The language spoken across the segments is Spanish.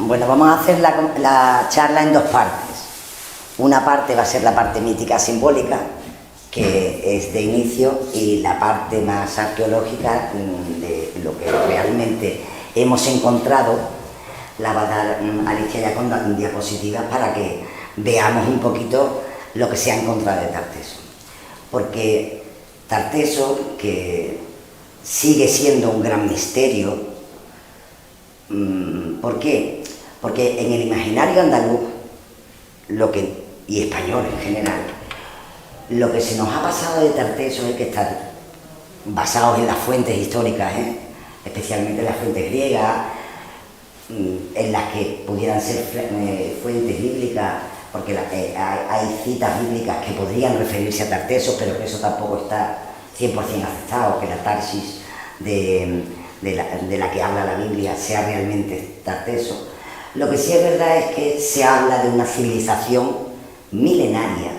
Bueno, vamos a hacer la charla en dos partes. Una parte va a ser la parte mítica simbólica, que es de inicio, y la parte más arqueológica de lo que realmente hemos encontrado la va a dar Alicia ya con diapositivas para que veamos un poquito lo que se ha encontrado de Tarteso. Porque Tarteso, que sigue siendo un gran misterio, ¿por qué? Porque en el imaginario andaluz y español en general, lo que se nos ha pasado de Tarteso es que está basados en las fuentes históricas, especialmente las fuentes griegas, en las que pudieran ser fuentes bíblicas, porque hay citas bíblicas que podrían referirse a Tarteso, pero que eso tampoco está 100% aceptado, que la Tarsis de la que habla la Biblia sea realmente Tarteso. Lo que sí es verdad es que se habla de una civilización milenaria,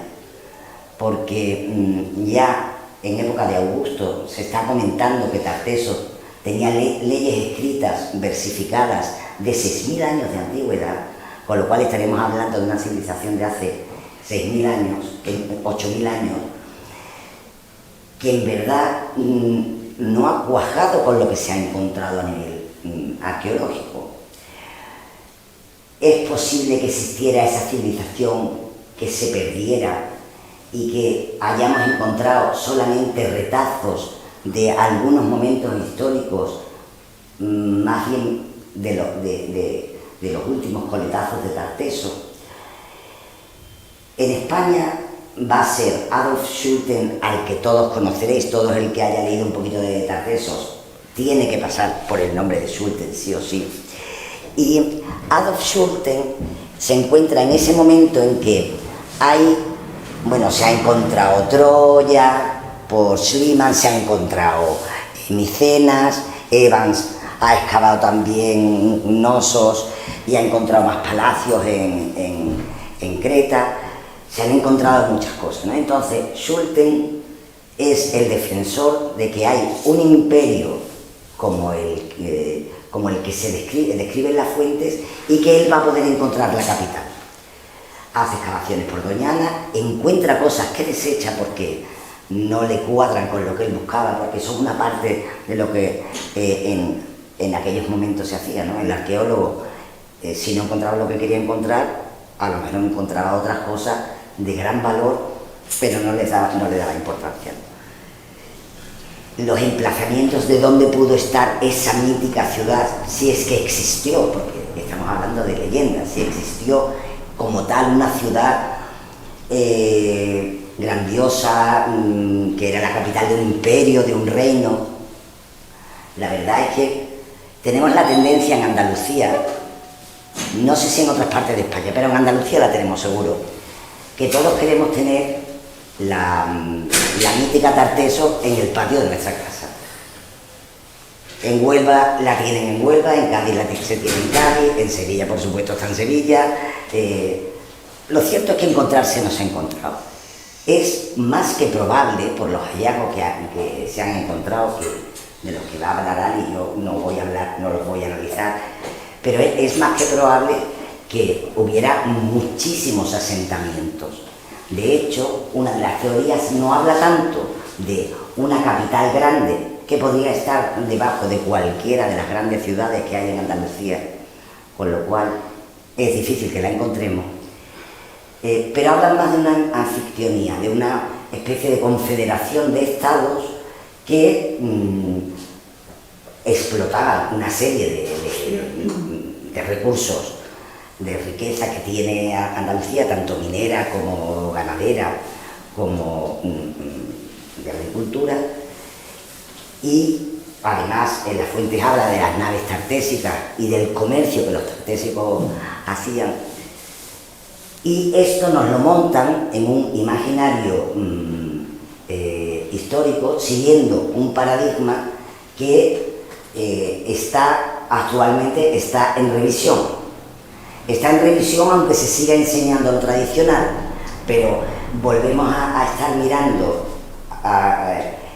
porque ya en época de Augusto se está comentando que Tarteso tenía leyes escritas, versificadas, de 6.000 años de antigüedad, con lo cual estaremos hablando de una civilización de hace 6.000 años, 8.000 años, que en verdad no ha cuajado con lo que se ha encontrado a nivel arqueológico. Es posible que existiera esa civilización que se perdiera y que hayamos encontrado solamente retazos de algunos momentos históricos, más bien de los últimos coletazos de Tarteso. En España va a ser Adolf Schulten, al que todos conoceréis, todo el que haya leído un poquito de Tartesos tiene que pasar por el nombre de Schulten, sí o sí. Y Adolf Schulten se encuentra en ese momento en que se ha encontrado Troya por Schliemann, se ha encontrado Micenas, Evans ha excavado también Knossos y ha encontrado más palacios en Creta. Se han encontrado muchas cosas, ¿no? Entonces, Schulten es el defensor de que hay un imperio como el que se describe en las fuentes y que él va a poder encontrar la capital. Hace excavaciones por Doñana, encuentra cosas que desecha porque no le cuadran con lo que él buscaba, porque son una parte de lo que en aquellos momentos se hacía, ¿no? El arqueólogo, si no encontraba lo que quería encontrar, a lo mejor encontraba otras cosas de gran valor, pero no le daba importancia. Los emplazamientos de dónde pudo estar esa mítica ciudad, si es que existió, porque estamos hablando de leyendas, si existió como tal una ciudad grandiosa, que era la capital de un imperio, de un reino. La verdad es que tenemos la tendencia en Andalucía, no sé si en otras partes de España, pero en Andalucía la tenemos seguro, que todos queremos tener la mítica Tarteso en el patio de nuestra casa. En Huelva la tienen en Huelva, en Cádiz se tiene en Cádiz, en Sevilla por supuesto está en Sevilla. Lo cierto es que encontrarse no se ha encontrado. Es más que probable, por los hallazgos que se han encontrado, de los que va a hablar Ali, yo no los voy a analizar, pero es más que probable que hubiera muchísimos asentamientos. De hecho, una de las teorías no habla tanto de una capital grande que podría estar debajo de cualquiera de las grandes ciudades que hay en Andalucía, con lo cual es difícil que la encontremos, pero hablan más de una anfictionía, de una especie de confederación de estados que explotaba una serie de recursos, de riqueza que tiene Andalucía, tanto minera como ganadera, como de agricultura, y además en las fuentes habla de las naves tartésicas y del comercio que los tartésicos hacían, y esto nos lo montan en un imaginario histórico, siguiendo un paradigma que actualmente está en revisión. Está en revisión aunque se siga enseñando lo tradicional, pero volvemos a estar mirando,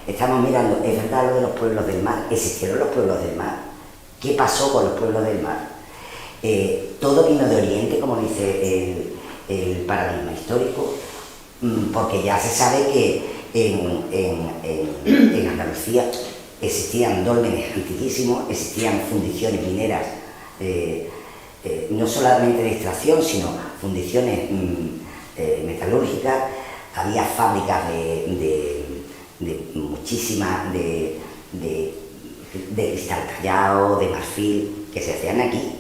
estamos mirando, es verdad lo de los pueblos del mar, existieron los pueblos del mar, ¿qué pasó con los pueblos del mar? todo vino de Oriente, como dice el paradigma histórico, porque ya se sabe que en Andalucía existían dólmenes antiquísimos, existían fundiciones mineras, no solamente de extracción, sino fundiciones metalúrgicas, había fábricas de muchísimas, de cristal tallado, de marfil, que se hacían aquí,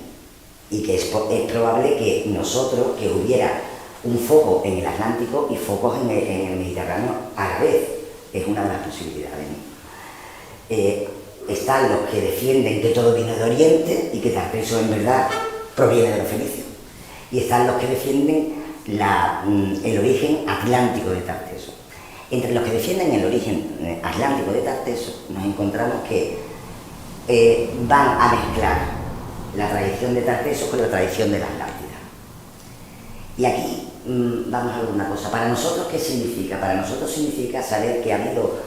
y que es probable que nosotros, que hubiera un foco en el Atlántico y focos en el Mediterráneo a la vez, es una de las posibilidades, ¿no? Están los que defienden que todo vino de Oriente y que Tarteso en verdad proviene de los fenicios, y están los que defienden el origen atlántico de Tarteso. Entre los que defienden el origen atlántico de Tarteso nos encontramos que van a mezclar la tradición de Tarteso con la tradición de la Atlántida. Y aquí vamos a ver una cosa. Para nosotros, ¿qué significa? Para nosotros significa saber que ha habido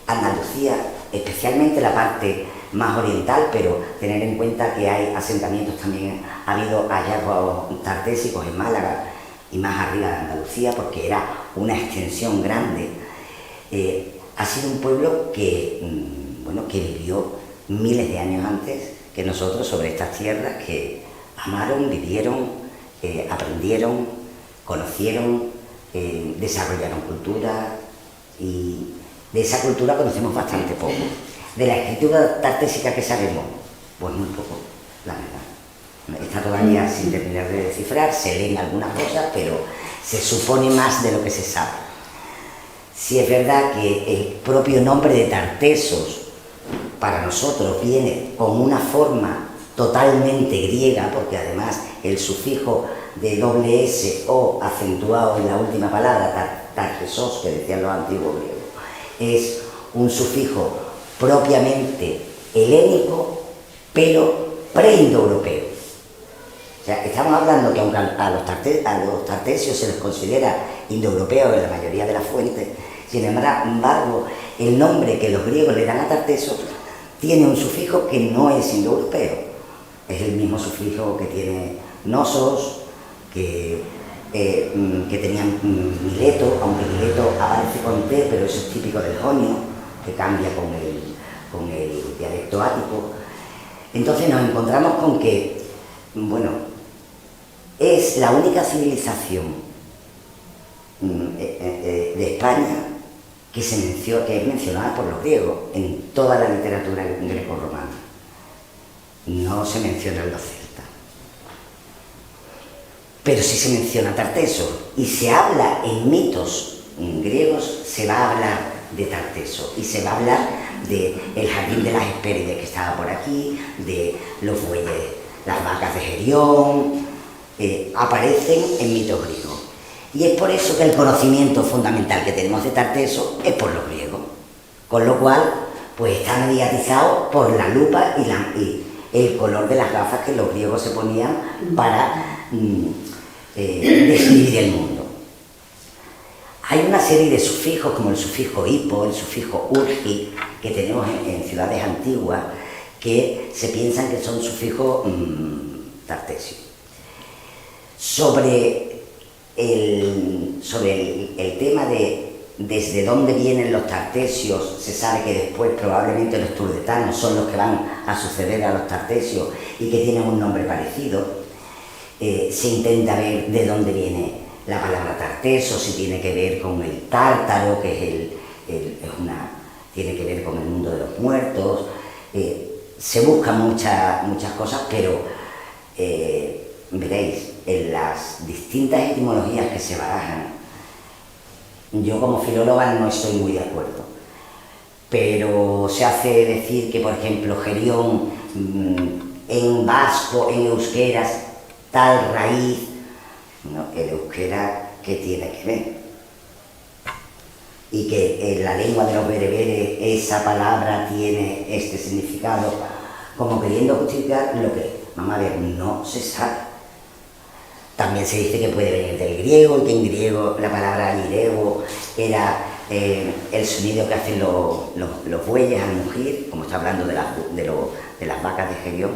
Andalucía, especialmente la parte más oriental, pero tener en cuenta que hay asentamientos también, ha habido hallazgos tartésicos en Málaga y más arriba de Andalucía, porque era una extensión grande. Ha sido un pueblo que vivió miles de años antes que nosotros sobre estas tierras, que amaron, vivieron, aprendieron, conocieron, desarrollaron cultura, y de esa cultura conocemos bastante poco. De la escritura tartésica que sabemos, pues muy poco, la verdad. Está todavía sin terminar de descifrar, se leen algunas cosas, pero se supone más de lo que se sabe. Si es verdad que el propio nombre de Tartesos para nosotros viene con una forma totalmente griega, porque además el sufijo de doble S o acentuado en la última palabra, tartesos, que decían los antiguos griegos, es un sufijo propiamente helénico, pero preindoeuropeo. O sea, estamos hablando que aunque a los tartesios se les considera indoeuropeos en la mayoría de las fuentes, sin embargo, el nombre que los griegos le dan a Tarteso tiene un sufijo que no es indoeuropeo. Es el mismo sufijo que tiene Nosos, que tenían Mileto, aunque Mileto aparece con T, pero eso es típico del jonio, que cambia con el dialecto ático. Entonces nos encontramos con que, es la única civilización de España que es mencionada por los griegos en toda la literatura grecorromana. No se mencionan los celtas. Pero sí se menciona Tarteso, y se habla en mitos griegos, se va a hablar de Tarteso, y se va a hablar del jardín de las Hespérides que estaba por aquí, de los bueyes, las vacas de Gerión, aparecen en mitos griegos. Y es por eso que el conocimiento fundamental que tenemos de Tarteso es por los griegos, con lo cual pues está mediatizado por la lupa y el color de las gafas que los griegos se ponían para describir el mundo. Hay una serie de sufijos, como el sufijo hipo, el sufijo urgi, que tenemos en ciudades antiguas, que se piensan que son sufijos tartesios. Sobre el tema de desde dónde vienen los tartesios, se sabe que después probablemente los turdetanos son los que van a suceder a los tartesios y que tienen un nombre parecido. Se intenta ver de dónde viene la palabra tarteso, si tiene que ver con el tártaro, que tiene que ver con el mundo de los muertos. Se buscan muchas cosas, pero veréis, en las distintas etimologías que se barajan, yo como filóloga no estoy muy de acuerdo, pero se hace decir que, por ejemplo, Gerión, en vasco, en euskeras, tal raíz, ¿no? El euskera, ¿qué tiene que ver? Y que en la lengua de los bereberes esa palabra tiene este significado, como queriendo justificar lo que, vamos a ver, no se sabe. También se dice que puede venir del griego, y que en griego la palabra girego era el sonido que hacen los bueyes al mugir, como está hablando de las vacas de Gerión.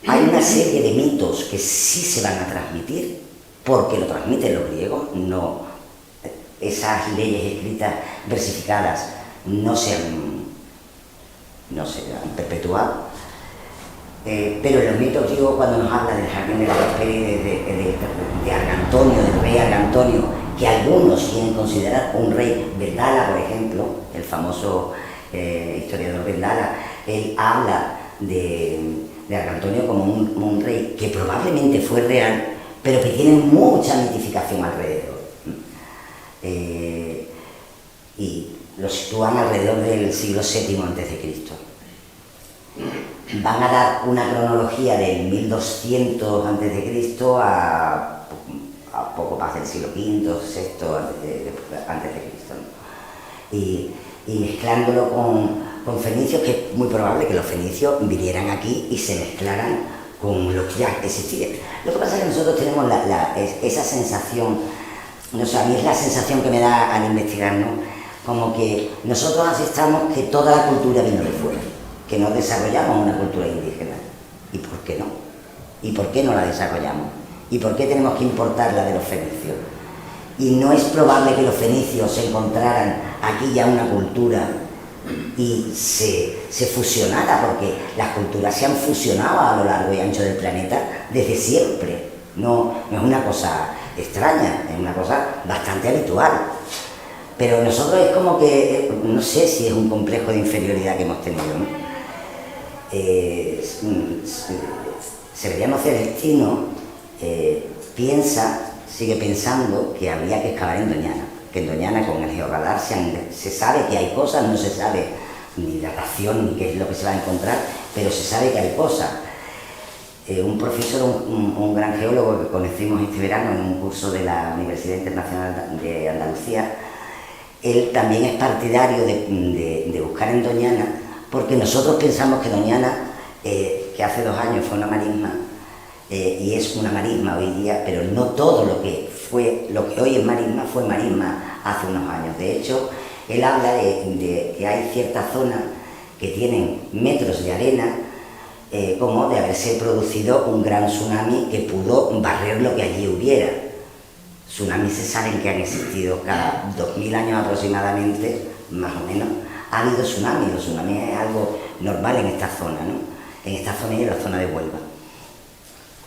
Hay una serie de mitos que sí se van a transmitir, porque lo transmiten los griegos, no, esas leyes escritas, versificadas, no se han perpetuado. Pero en los mitos griegos, cuando nos habla del jardín de la Hespérides, de Argantonio, del rey Argantonio, que algunos quieren considerar un rey, Vendala, por ejemplo, el famoso historiador Vendala, él habla de Argantonio como un rey que probablemente fue real, pero que tiene mucha mitificación alrededor. Y lo sitúan alrededor del siglo VII a.C. Van a dar una cronología del 1200 a.C. a poco más del siglo V, VI a.C., ¿no? Y mezclándolo con fenicios, que es muy probable que los fenicios vinieran aquí y se mezclaran con lo que ya existía. Lo que pasa es que nosotros tenemos esa sensación, no sé, a mí es la sensación que me da al investigar, ¿no? Como que nosotros aceptamos que toda la cultura vino de fuera, que no desarrollamos una cultura indígena. ¿Y por qué no? ¿Y por qué no la desarrollamos? ¿Y por qué tenemos que importarla de los fenicios? Y no es probable que los fenicios encontraran aquí ya una cultura y se fusionara, porque las culturas se han fusionado a lo largo y ancho del planeta desde siempre. No es una cosa extraña, es una cosa bastante habitual. Pero nosotros es como que, no sé si es un complejo de inferioridad que hemos tenido, ¿no? Severiano Celestino sigue pensando que habría que excavar en Doñana, que en Doñana con el georradar se sabe que hay cosas, no se sabe ni datación ni qué es lo que se va a encontrar, pero se sabe que hay cosas. Un profesor, un gran geólogo que conocimos este verano en un curso de la Universidad Internacional de Andalucía, él también es partidario de buscar en Doñana, porque nosotros pensamos que Doñana, que hace 2 años fue una marisma, y es una marisma hoy día, pero no todo lo que hoy es marisma fue marisma hace unos años. De hecho, él habla de que hay ciertas zonas que tienen metros de arena, como de haberse producido un gran tsunami que pudo barrer lo que allí hubiera. Tsunamis se saben que han existido cada 2000 años aproximadamente, más o menos, ha habido tsunamis. Los tsunamis es algo normal en esta zona, ¿no? En esta zona y en la zona de Huelva.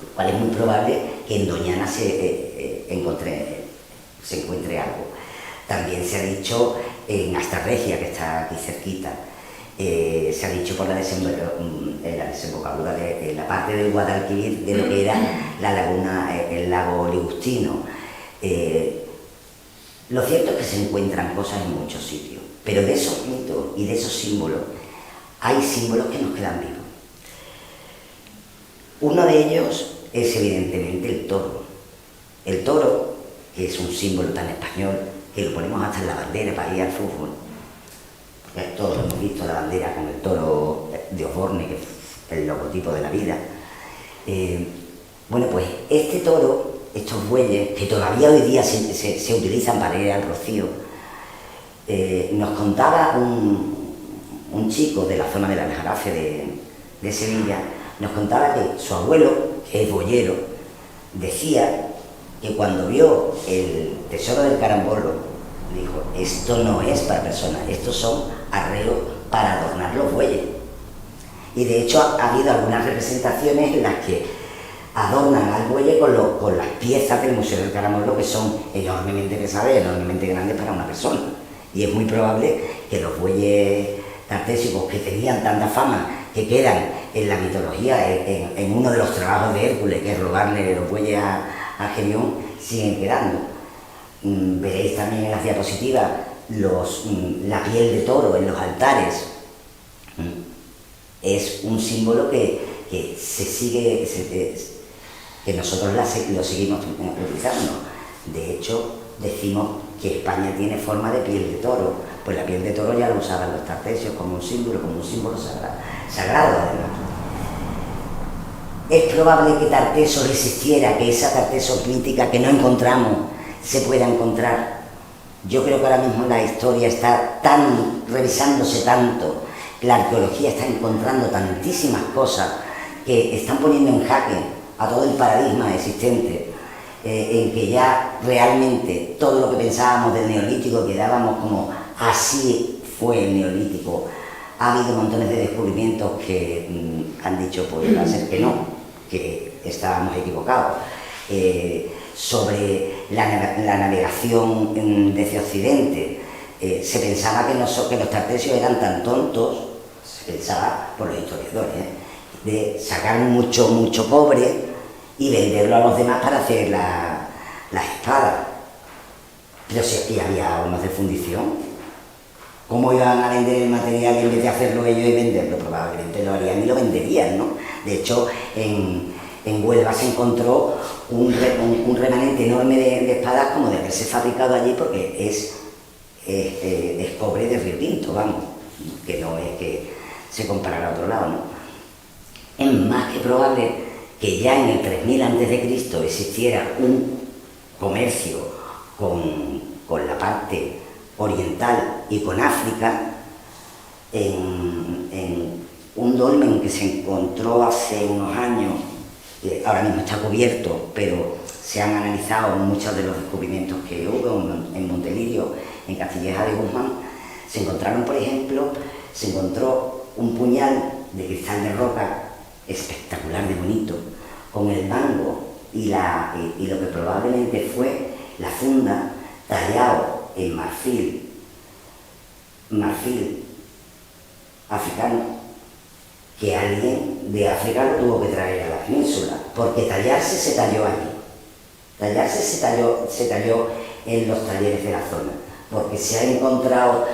Lo cual es muy probable que en Doñana se encuentre algo. También se ha dicho en Astarregia, que está aquí cerquita, se ha dicho por la desembocadura de la parte del Guadalquivir, de lo que era la laguna, el lago Ligustino. Lo cierto es que se encuentran cosas en muchos sitios, pero de esos mitos y de esos símbolos, hay símbolos que nos quedan vivos. Uno de ellos es evidentemente el toro. El toro, que es un símbolo tan español, que lo ponemos hasta en la bandera para ir al fútbol. Porque todos hemos visto la bandera con el toro de Osborne, que es el logotipo de la vida. Bueno, pues este toro, estos bueyes, que todavía hoy día se utilizan para ir al rocío, nos contaba un chico de la zona del Aljarafe de Sevilla, nos contaba que su abuelo, que es boyero, decía que cuando vio el tesoro del carambolo, dijo: esto no es para personas, estos son arreos para adornar los bueyes. Y de hecho ha habido algunas representaciones en las que adornan al buey con las piezas del Museo del Carambolo, que son enormemente pesadas y enormemente grandes para una persona. Y es muy probable que los bueyes tartésicos, que tenían tanta fama, que quedan en la mitología, en uno de los trabajos de Hércules, que es robarle los bueyes a Gerión, siguen quedando. Veréis también en las diapositivas la piel de toro en los altares. Es un símbolo que se sigue, que nosotros lo seguimos utilizando. De hecho, decimos que España tiene forma de piel de toro, pues la piel de toro ya lo usaban los tartesios como un símbolo sagrado además. Es probable que Tarteso existiera, que esa Tarteso mítica que no encontramos se pueda encontrar. Yo creo que ahora mismo la historia está revisándose tanto, la arqueología está encontrando tantísimas cosas que están poniendo en jaque a todo el paradigma existente, en que ya realmente todo lo que pensábamos del neolítico quedábamos como así fue el neolítico. Ha habido montones de descubrimientos que han dicho, pues va a ser que no, que estábamos equivocados. Sobre la navegación desde Occidente, se pensaba que los tartesios eran tan tontos, se pensaba por los historiadores, de sacar mucho cobre y venderlo a los demás para hacer las espadas. Pero si aquí había hornos de fundición, ¿cómo iban a vender el material en vez de hacerlo ellos y venderlo? Probablemente lo harían y lo venderían, ¿no? De hecho, en Huelva se encontró un remanente enorme de espadas como de haberse fabricado allí, porque es cobre de Río Tinto, vamos, que no es que se comparara a otro lado, ¿no? Es más que probable que ya en el 3000 a.C. existiera un comercio con la parte oriental y con África, en un dolmen que se encontró hace unos años, ahora mismo está cubierto, pero se han analizado muchos de los descubrimientos que hubo en Montelirio, en Castilleja de Guzmán. Se encontraron, por ejemplo, se encontró un puñal de cristal de roca espectacular de bonito, con el mango y lo que probablemente fue la funda, tallado en marfil africano, que alguien de África lo tuvo que traer a la península, porque tallarse se talló allí. Tallarse se talló en los talleres de la zona, porque se han encontrado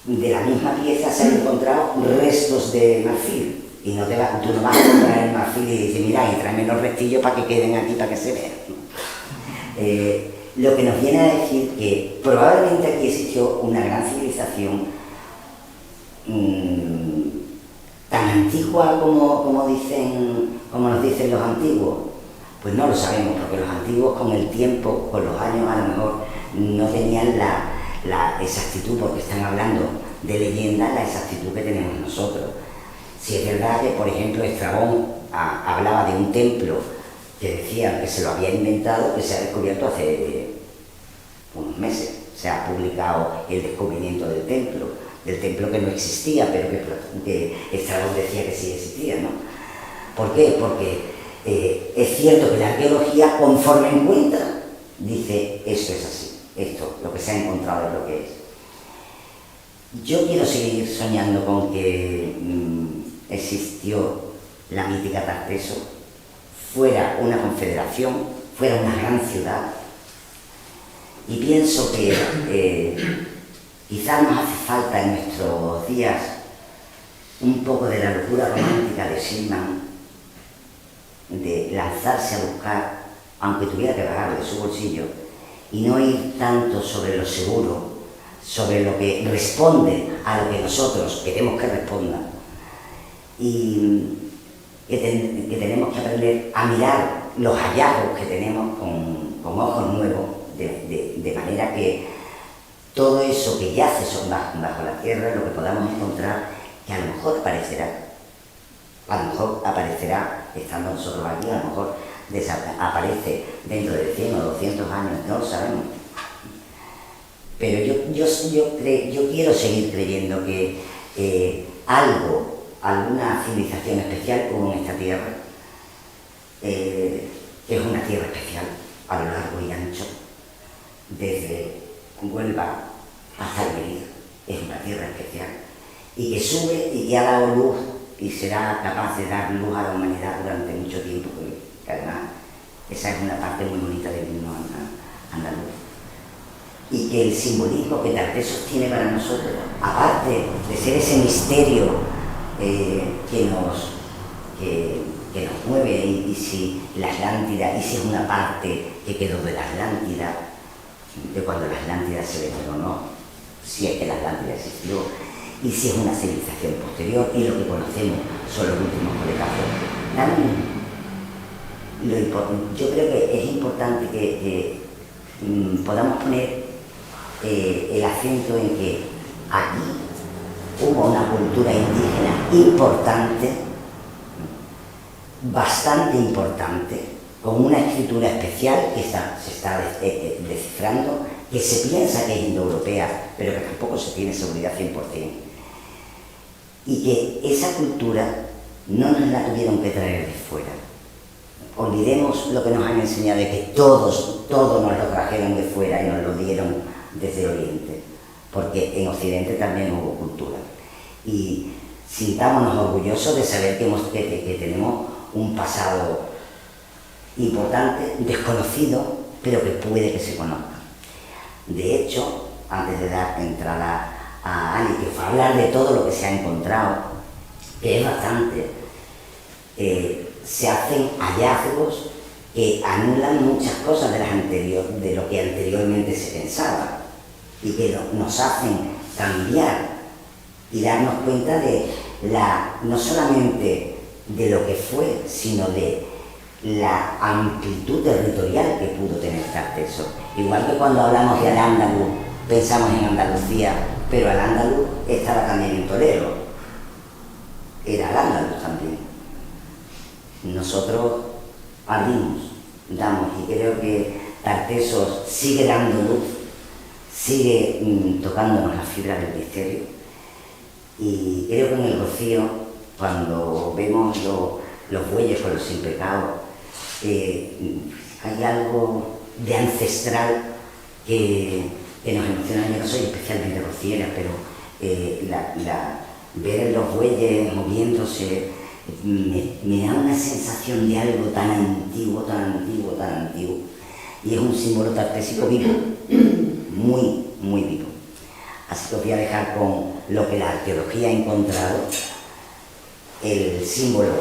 de la misma pieza se han encontrado restos de marfil, y tú no vas a comprar el marfil y dices, mira, y tráeme los restillos para que queden aquí, para que se vean. Lo que nos viene a decir que probablemente aquí existió una gran civilización tan antigua como nos dicen los antiguos. Pues no lo sabemos, porque los antiguos con el tiempo, con los años, a lo mejor no tenían la exactitud, porque están hablando de leyendas, la exactitud que tenemos nosotros. Si es verdad que, por ejemplo, Estrabón hablaba de un templo que decían que se lo había inventado, que se ha descubierto hace unos meses. Se ha publicado el descubrimiento del templo que no existía, pero que Estrabón decía que sí existía, ¿no? ¿Por qué? Porque es cierto que la arqueología, conforme encuentra, dice esto es así, esto, lo que se ha encontrado es lo que es. Yo quiero seguir soñando con que existió la mítica Tarteso, fuera una confederación, fuera una gran ciudad, y pienso que quizás nos hace falta en nuestros días un poco de la locura romántica de Schliemann, de lanzarse a buscar, aunque tuviera que pagarlo de su bolsillo, y no ir tanto sobre lo seguro, sobre lo que responde a lo que nosotros queremos que responda, y que tenemos que aprender a mirar los hallazgos que tenemos con ojos nuevos, de manera que todo eso que yace bajo la tierra, lo que podamos encontrar, que a lo mejor aparecerá estando nosotros aquí, a lo mejor aparece dentro de 100 o 200 años, no lo sabemos. Pero yo quiero seguir creyendo que alguna civilización especial hubo en esta tierra, es una tierra especial a lo largo y ancho, desde Huelva hasta Almería, es una tierra especial, y que sube y que ha dado luz y será capaz de dar luz a la humanidad durante mucho tiempo, que además esa es una parte muy bonita del himno andaluz. Y que el simbolismo que Tartesos tiene para nosotros, aparte de ser ese misterio que nos mueve, y si la Atlántida, y si es una parte que quedó de la Atlántida, de cuando la Atlántida se vendió o no, si es que la Atlántida existió, y si es una civilización posterior, y lo que conocemos son los últimos coletazos. Yo creo que es importante que podamos poner el acento en que aquí hubo una cultura indígena importante, bastante importante, con una escritura especial que se está descifrando, que se piensa que es indoeuropea, pero que tampoco se tiene seguridad 100%. Y que esa cultura no nos la tuvieron que traer de fuera. Olvidemos lo que nos han enseñado de que todo nos lo trajeron de fuera y nos lo dieron desde Oriente, porque en Occidente también hubo cultura. Y sintámonos orgullosos de saber que tenemos un pasado importante, desconocido, pero que puede que se conozca. De hecho, antes de dar entrada a Ani, que fue a hablar de todo lo que se ha encontrado, que es bastante, se hacen hallazgos que anulan muchas cosas de lo que anteriormente se pensaba y que nos hacen cambiar y darnos cuenta de no solamente de lo que fue, sino de la amplitud territorial que pudo tener Tarteso. Igual que cuando hablamos de Al-Ándalus, pensamos en Andalucía, pero Al-Ándalus estaba también en Toledo. Era Al-Ándalus también. Nosotros damos, y creo que Tarteso sigue dando luz, sigue tocándonos las fibras del misterio. Y creo que en el Rocío, cuando vemos los bueyes con los sin pecado, hay algo de ancestral que nos emociona. Yo no soy especialmente rociera, pero ver los bueyes moviéndose me da una sensación de algo tan antiguo, tan antiguo, tan antiguo. Y es un símbolo tartésico vivo, muy, muy vivo. Así que os voy a dejar con lo que la arqueología ha encontrado. El símbolo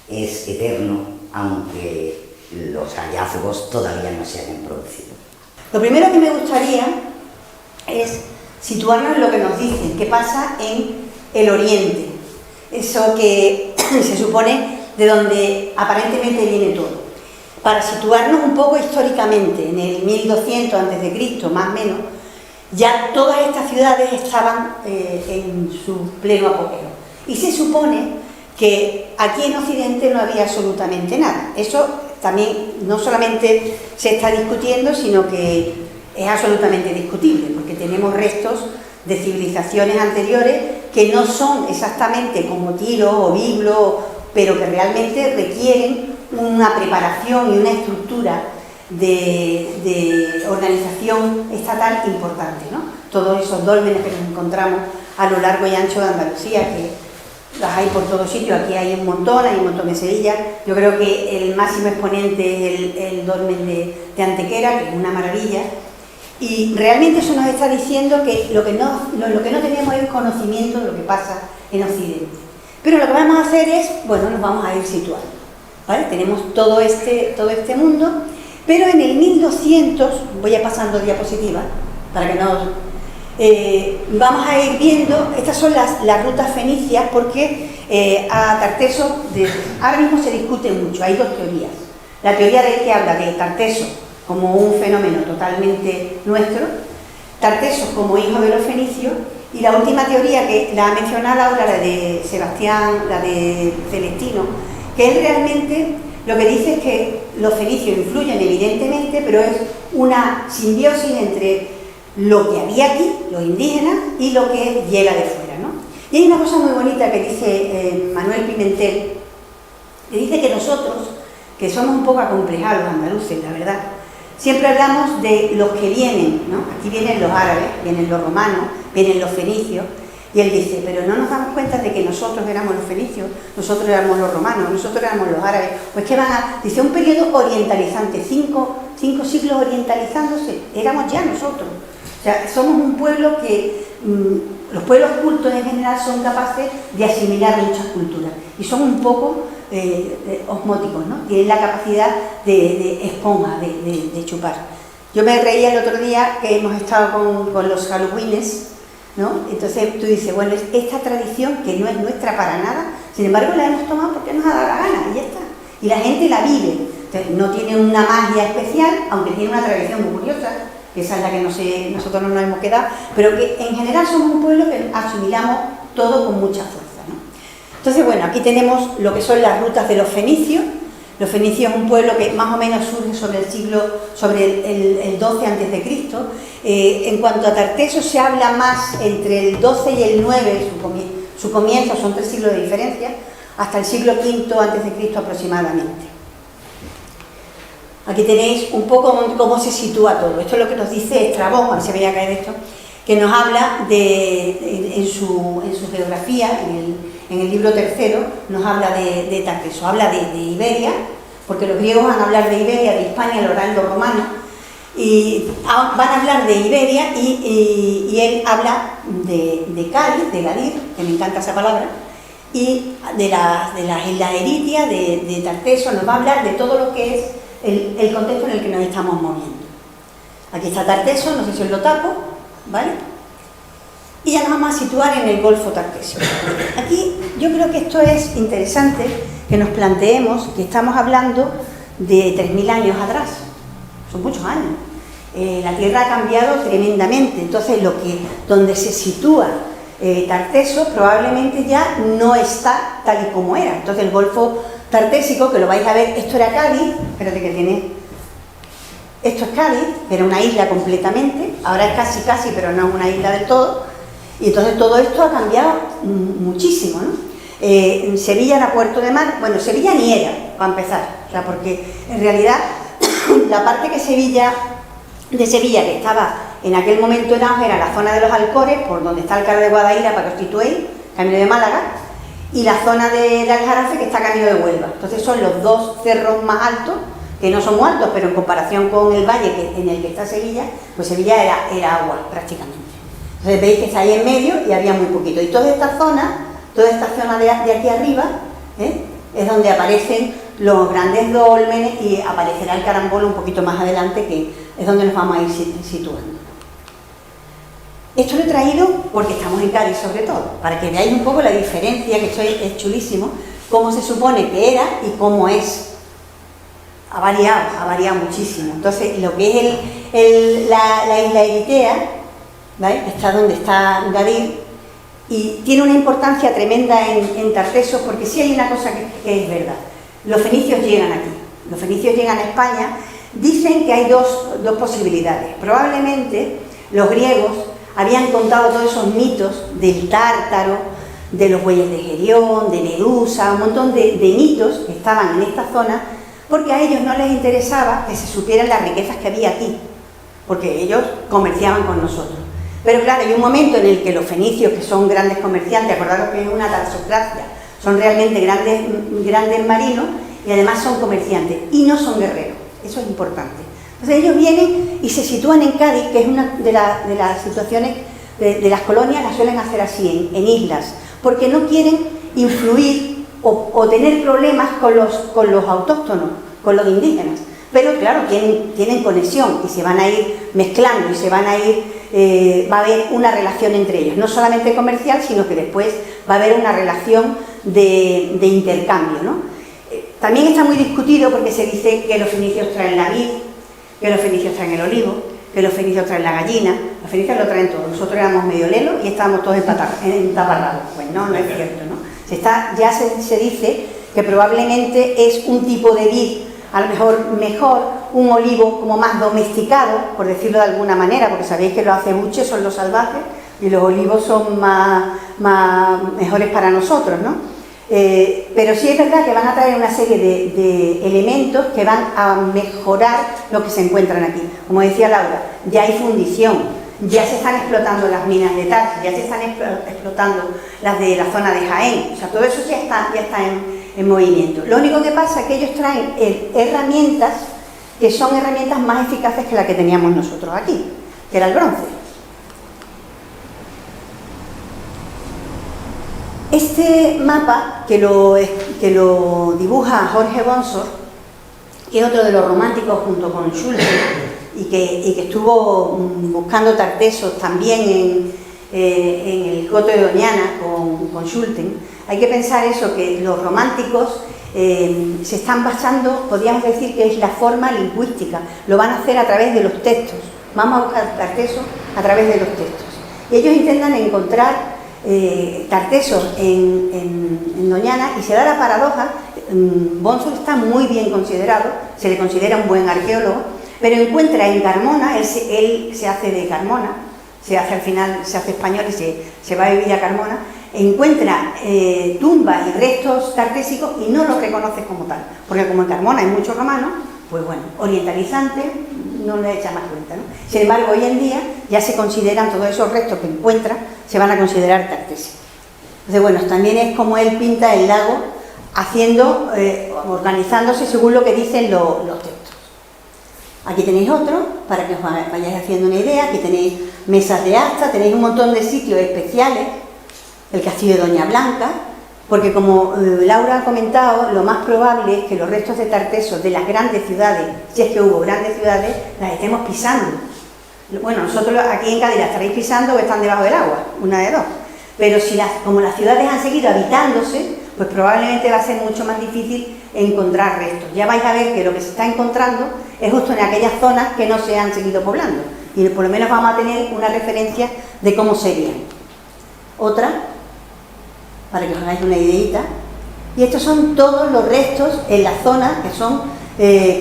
es eterno, aunque los hallazgos todavía no se hayan producido. Lo primero que me gustaría es situarnos en lo que nos dicen, qué pasa en el Oriente, eso que se supone de donde aparentemente viene todo. Para situarnos un poco históricamente, en el 1200 a.C., más o menos, ya todas estas ciudades estaban en su pleno apogeo. Y se supone que aquí en Occidente no había absolutamente nada. Eso también no solamente se está discutiendo, sino que es absolutamente discutible, porque tenemos restos de civilizaciones anteriores que no son exactamente como Tiro o Biblo, pero que realmente requieren una preparación y una estructura de organización estatal importante, ¿no? Todos esos dólmenes que nos encontramos a lo largo y ancho de Andalucía, que las hay por todos sitios, aquí hay un montón de Sevilla. Yo creo que el máximo exponente es el dolmen de Antequera, que es una maravilla, y realmente eso nos está diciendo que lo que no tenemos es conocimiento de lo que pasa en Occidente. Pero lo que vamos a hacer es, bueno, nos vamos a ir situando, ¿vale? Tenemos todo este mundo, pero en el 1200, voy a pasando diapositivas para que no... vamos a ir viendo, estas son las rutas fenicias, porque a Tarteso ahora mismo se discute mucho, hay dos teorías. La teoría de que habla de Tarteso como un fenómeno totalmente nuestro, Tarteso como hijo de los fenicios, y la última teoría que la ha mencionado ahora, la de Sebastián, la de Celestino, que él realmente lo que dice es que los fenicios influyen evidentemente, pero es una simbiosis entre lo que había aquí, los indígenas, y lo que llega de fuera, ¿no? Y hay una cosa muy bonita que dice Manuel Pimentel, que dice que nosotros, que somos un poco acomplejados los andaluces, la verdad, siempre hablamos de los que vienen, ¿no? Aquí vienen los árabes, vienen los romanos, vienen los fenicios, y él dice, pero no nos damos cuenta de que nosotros éramos los fenicios, nosotros éramos los romanos, nosotros éramos los árabes, pues que dice, un periodo orientalizante, cinco siglos orientalizándose, éramos ya nosotros. O sea, somos un pueblo que, los pueblos cultos en general son capaces de asimilar muchas culturas y son un poco osmóticos, ¿no? Tienen la capacidad de esponja, de chupar. Yo me reía el otro día que hemos estado con los Halloweenes, ¿no? Entonces tú dices, bueno, es esta tradición que no es nuestra para nada, sin embargo la hemos tomado porque nos ha dado la gana y ya está. Y la gente la vive. Entonces, no tiene una magia especial, aunque tiene una tradición muy curiosa. que esa es la que nosotros no nos hemos quedado, pero que en general somos un pueblo que asimilamos todo con mucha fuerza, ¿no? Entonces, bueno, aquí tenemos lo que son las rutas de los fenicios. Los fenicios es un pueblo que más o menos surge sobre el 12 a.C. En cuanto a Tarteso, se habla más entre el 12 y el 9, su comienzo, son 3 siglos de diferencia, hasta el siglo V a.C. aproximadamente. Aquí tenéis un poco cómo se sitúa todo. Esto es lo que nos dice Estrabón, a ver si me voy a caer esto, que nos habla en su geografía, en el libro tercero, nos habla de Tarteso, habla de Iberia, porque los griegos van a hablar de Iberia, de Hispania, el oraldo romano, y van a hablar de Iberia y él habla de Cádiz, de Gadir, que me encanta esa palabra, y de las islas Eritia, de Tarteso, nos va a hablar de todo lo que es el contexto en el que nos estamos moviendo. Aquí está Tarteso, no sé si os lo tapo, ¿vale? Y ya nos vamos a situar en el Golfo Tartesio. Aquí yo creo que esto es interesante, que nos planteemos que estamos hablando de 3.000 años atrás, son muchos años. La Tierra ha cambiado tremendamente, entonces donde se sitúa Tarteso probablemente ya no está tal y como era. Entonces el Golfo Tartésico, que lo vais a ver, esto era Cádiz, espérate que tiene, esto es Cádiz, que era una isla completamente, ahora es casi, pero no es una isla del todo, y entonces todo esto ha cambiado muchísimo, ¿no? Sevilla era puerto de mar, bueno, Sevilla ni era, para empezar, o sea, porque en realidad la parte de Sevilla que estaba en aquel momento en auge era la zona de los Alcores, por donde está el Carro de Guadaira, para que os situéis, camino de Málaga, y la zona del Aljarafe, que está camino de Huelva. Entonces son los dos cerros más altos, que no son muy altos, pero en comparación con el valle en el que está Sevilla, pues Sevilla era agua prácticamente. Entonces veis que está ahí en medio y había muy poquito. Y toda esta zona de aquí arriba, es donde aparecen los grandes dólmenes y aparecerá el carambolo un poquito más adelante, que es donde nos vamos a ir situando. Esto lo he traído porque estamos en Cádiz sobre todo, para que veáis un poco la diferencia, que esto es chulísimo, cómo se supone que era y cómo es. Ha variado muchísimo. Entonces, lo que es la isla Eritea, ¿vale?, está donde está Gadir, y tiene una importancia tremenda en Tarteso, porque sí hay una cosa que es verdad. Los fenicios llegan aquí, los fenicios llegan a España. Dicen que hay dos posibilidades. Probablemente los griegos habían contado todos esos mitos del Tártaro, de los bueyes de Gerión, de Medusa, un montón de mitos que estaban en esta zona, porque a ellos no les interesaba que se supieran las riquezas que había aquí, porque ellos comerciaban con nosotros. Pero claro, hay un momento en el que los fenicios, que son grandes comerciantes, acordaros que es una tarsocracia, son realmente grandes marinos, y además son comerciantes, y no son guerreros, eso es importante. Entonces ellos vienen y se sitúan en Cádiz, que es una de las situaciones de las colonias, las suelen hacer así, en islas, porque no quieren influir o tener problemas con los autóctonos, con los indígenas. Pero claro, tienen conexión y se van a ir mezclando y va a haber una relación entre ellos, no solamente comercial, sino que después va a haber una relación de intercambio, ¿no? También está muy discutido porque se dice que los fenicios traen la vid, que los fenicios traen el olivo, que los fenicios traen la gallina. Los fenicios lo traen todo. Nosotros éramos medio lelos y estábamos todos entaparrados. Pues no es cierto, ¿no? Ya se dice que probablemente es un tipo de vid, a lo mejor un olivo como más domesticado, por decirlo de alguna manera, porque sabéis que los acebuches son los salvajes y los olivos son mejores para nosotros, ¿no? Pero sí es verdad que van a traer una serie de elementos que van a mejorar lo que se encuentran aquí. Como decía Laura, ya hay fundición, ya se están explotando las minas de Tarso, ya se están explotando las de la zona de Jaén, o sea, todo eso ya está en movimiento. Lo único que pasa es que ellos traen herramientas que son herramientas más eficaces que las que teníamos nosotros aquí, que era el bronce. Este mapa, que lo dibuja Jorge Bonsor, que es otro de los románticos junto con Schulten, y que estuvo buscando Tartesos también en el Coto de Doñana con Schulten, hay que pensar eso, que los románticos se están basando, podríamos decir que es la forma lingüística, lo van a hacer a través de los textos. vamos a buscar Tartesos a través de los textos. Y ellos intentan encontrar Tartesos en Doñana, y se da la paradoja. Bonsor está muy bien considerado, se le considera un buen arqueólogo, pero encuentra en Carmona, él se hace de Carmona, al final se hace español y se va a vivir a Carmona, encuentra tumbas y restos tartésicos y no los reconoce como tal, porque como en Carmona hay muchos romanos, pues bueno, orientalizante, no le echa más cuenta, ¿no? Sin embargo, hoy en día ya se consideran todos esos restos que encuentra, se van a considerar tartésicos. Entonces, bueno, también es como él pinta el lago, organizándose según lo que dicen los textos. Aquí tenéis otro, para que os vayáis haciendo una idea. Aquí tenéis mesas de asta, tenéis un montón de sitios especiales, el castillo de Doña Blanca, porque como Laura ha comentado, lo más probable es que los restos de Tartesos de las grandes ciudades, si es que hubo grandes ciudades, las estemos pisando. Bueno, nosotros aquí en Cádiz las estaréis pisando o están debajo del agua, una de dos. Pero como las ciudades han seguido habitándose, pues probablemente va a ser mucho más difícil encontrar restos. Ya vais a ver que lo que se está encontrando es justo en aquellas zonas que no se han seguido poblando. Y por lo menos vamos a tener una referencia de cómo serían. Otra, para que os hagáis una ideita. Y estos son todos los restos en la zona, que son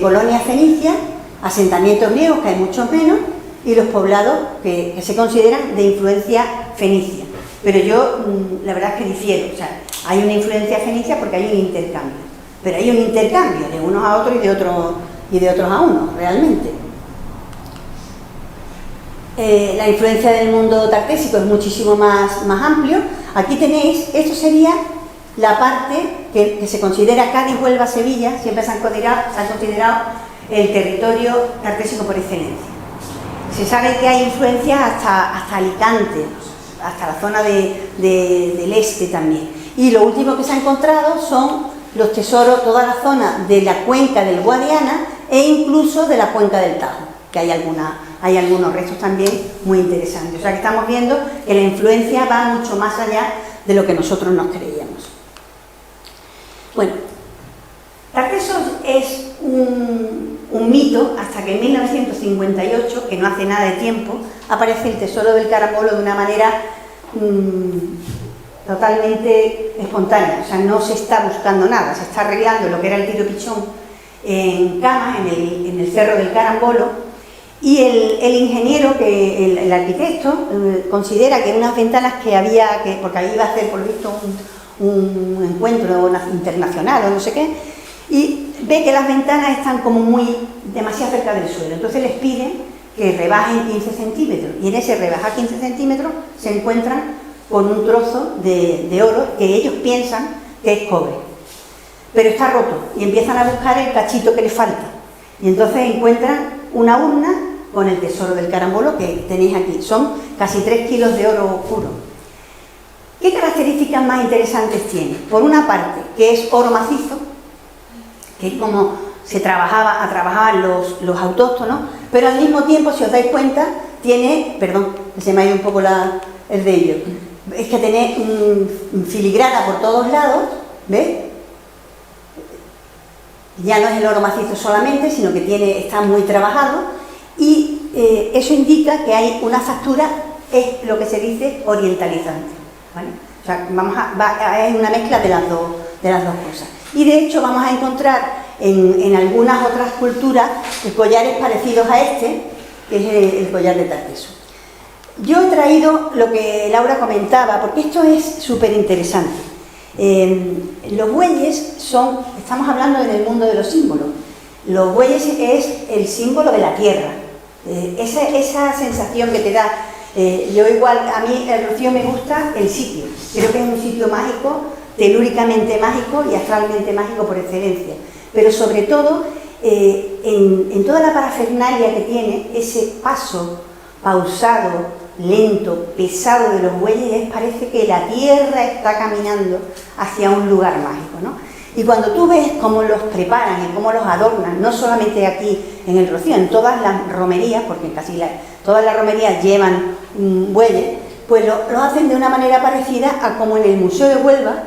colonias fenicias, asentamientos griegos, que hay muchos menos, y los poblados que se consideran de influencia fenicia. Pero yo, la verdad es que difiero. O sea, hay una influencia fenicia porque hay un intercambio. Pero hay un intercambio de unos a otros y de otros a unos, realmente. La influencia del mundo tartésico es muchísimo más amplio. Aquí tenéis, esto sería la parte que se considera Cádiz, Huelva, Sevilla, siempre se han considerado el territorio tartésico por excelencia. Se sabe que hay influencias hasta Alicante, hasta la zona del este también. Y lo último que se ha encontrado son los tesoros, toda la zona de la cuenca del Guadiana e incluso de la cuenca del Tajo, que hay algunos restos también muy interesantes. O sea que estamos viendo que la influencia va mucho más allá de lo que nosotros nos creíamos. Bueno, Tartesos es un mito hasta que en 1958, que no hace nada de tiempo, aparece el tesoro del Carambolo de una manera totalmente espontánea. O sea, no se está buscando nada, se está arreglando lo que era el tiro pichón en Camas, en el cerro del Carambolo, y el ingeniero, el arquitecto, considera que unas ventanas que había, porque ahí iba a hacer por lo visto un encuentro internacional o no sé qué, y ve que las ventanas están como demasiado cerca del suelo. Entonces les pide que rebajen 15 centímetros, y en ese rebajar 15 centímetros se encuentran con un trozo de oro que ellos piensan que es cobre, pero está roto, y empiezan a buscar el cachito que les falta, y entonces encuentran una urna con el tesoro del Carambolo que tenéis aquí. Son casi 3 kilos de oro puro. ¿Qué características más interesantes tiene? Por una parte, que es oro macizo, que es como trabajaban los autóctonos, pero al mismo tiempo, si os dais cuenta, tiene, perdón, se me ha ido un poco el de ello, es que tiene filigrana por todos lados, ¿ves? Ya no es el oro macizo solamente, sino que está muy trabajado, y eso indica que hay una factura, es lo que se dice orientalizante, ¿vale? O sea, hay una mezcla de las dos cosas. Y de hecho vamos a encontrar en algunas otras culturas collares parecidos a este, que es el collar de Tarteso. Yo he traído lo que Laura comentaba, porque esto es súper interesante. Los bueyes estamos hablando en el mundo de los símbolos. Los bueyes es el símbolo de la tierra. Esa sensación que te da. Yo igual, a mí el Rocío me gusta el sitio. Creo que es un sitio mágico, telúricamente mágico y astralmente mágico por excelencia. Pero sobre todo, en toda la parafernalia que tiene, ese paso pausado, lento, pesado de los bueyes, parece que la tierra está caminando hacia un lugar mágico, ¿no? Y cuando tú ves cómo los preparan y cómo los adornan, no solamente aquí en el Rocío, en todas las romerías, porque casi todas las romerías llevan bueyes, pues lo hacen de una manera parecida a como en el Museo de Huelva,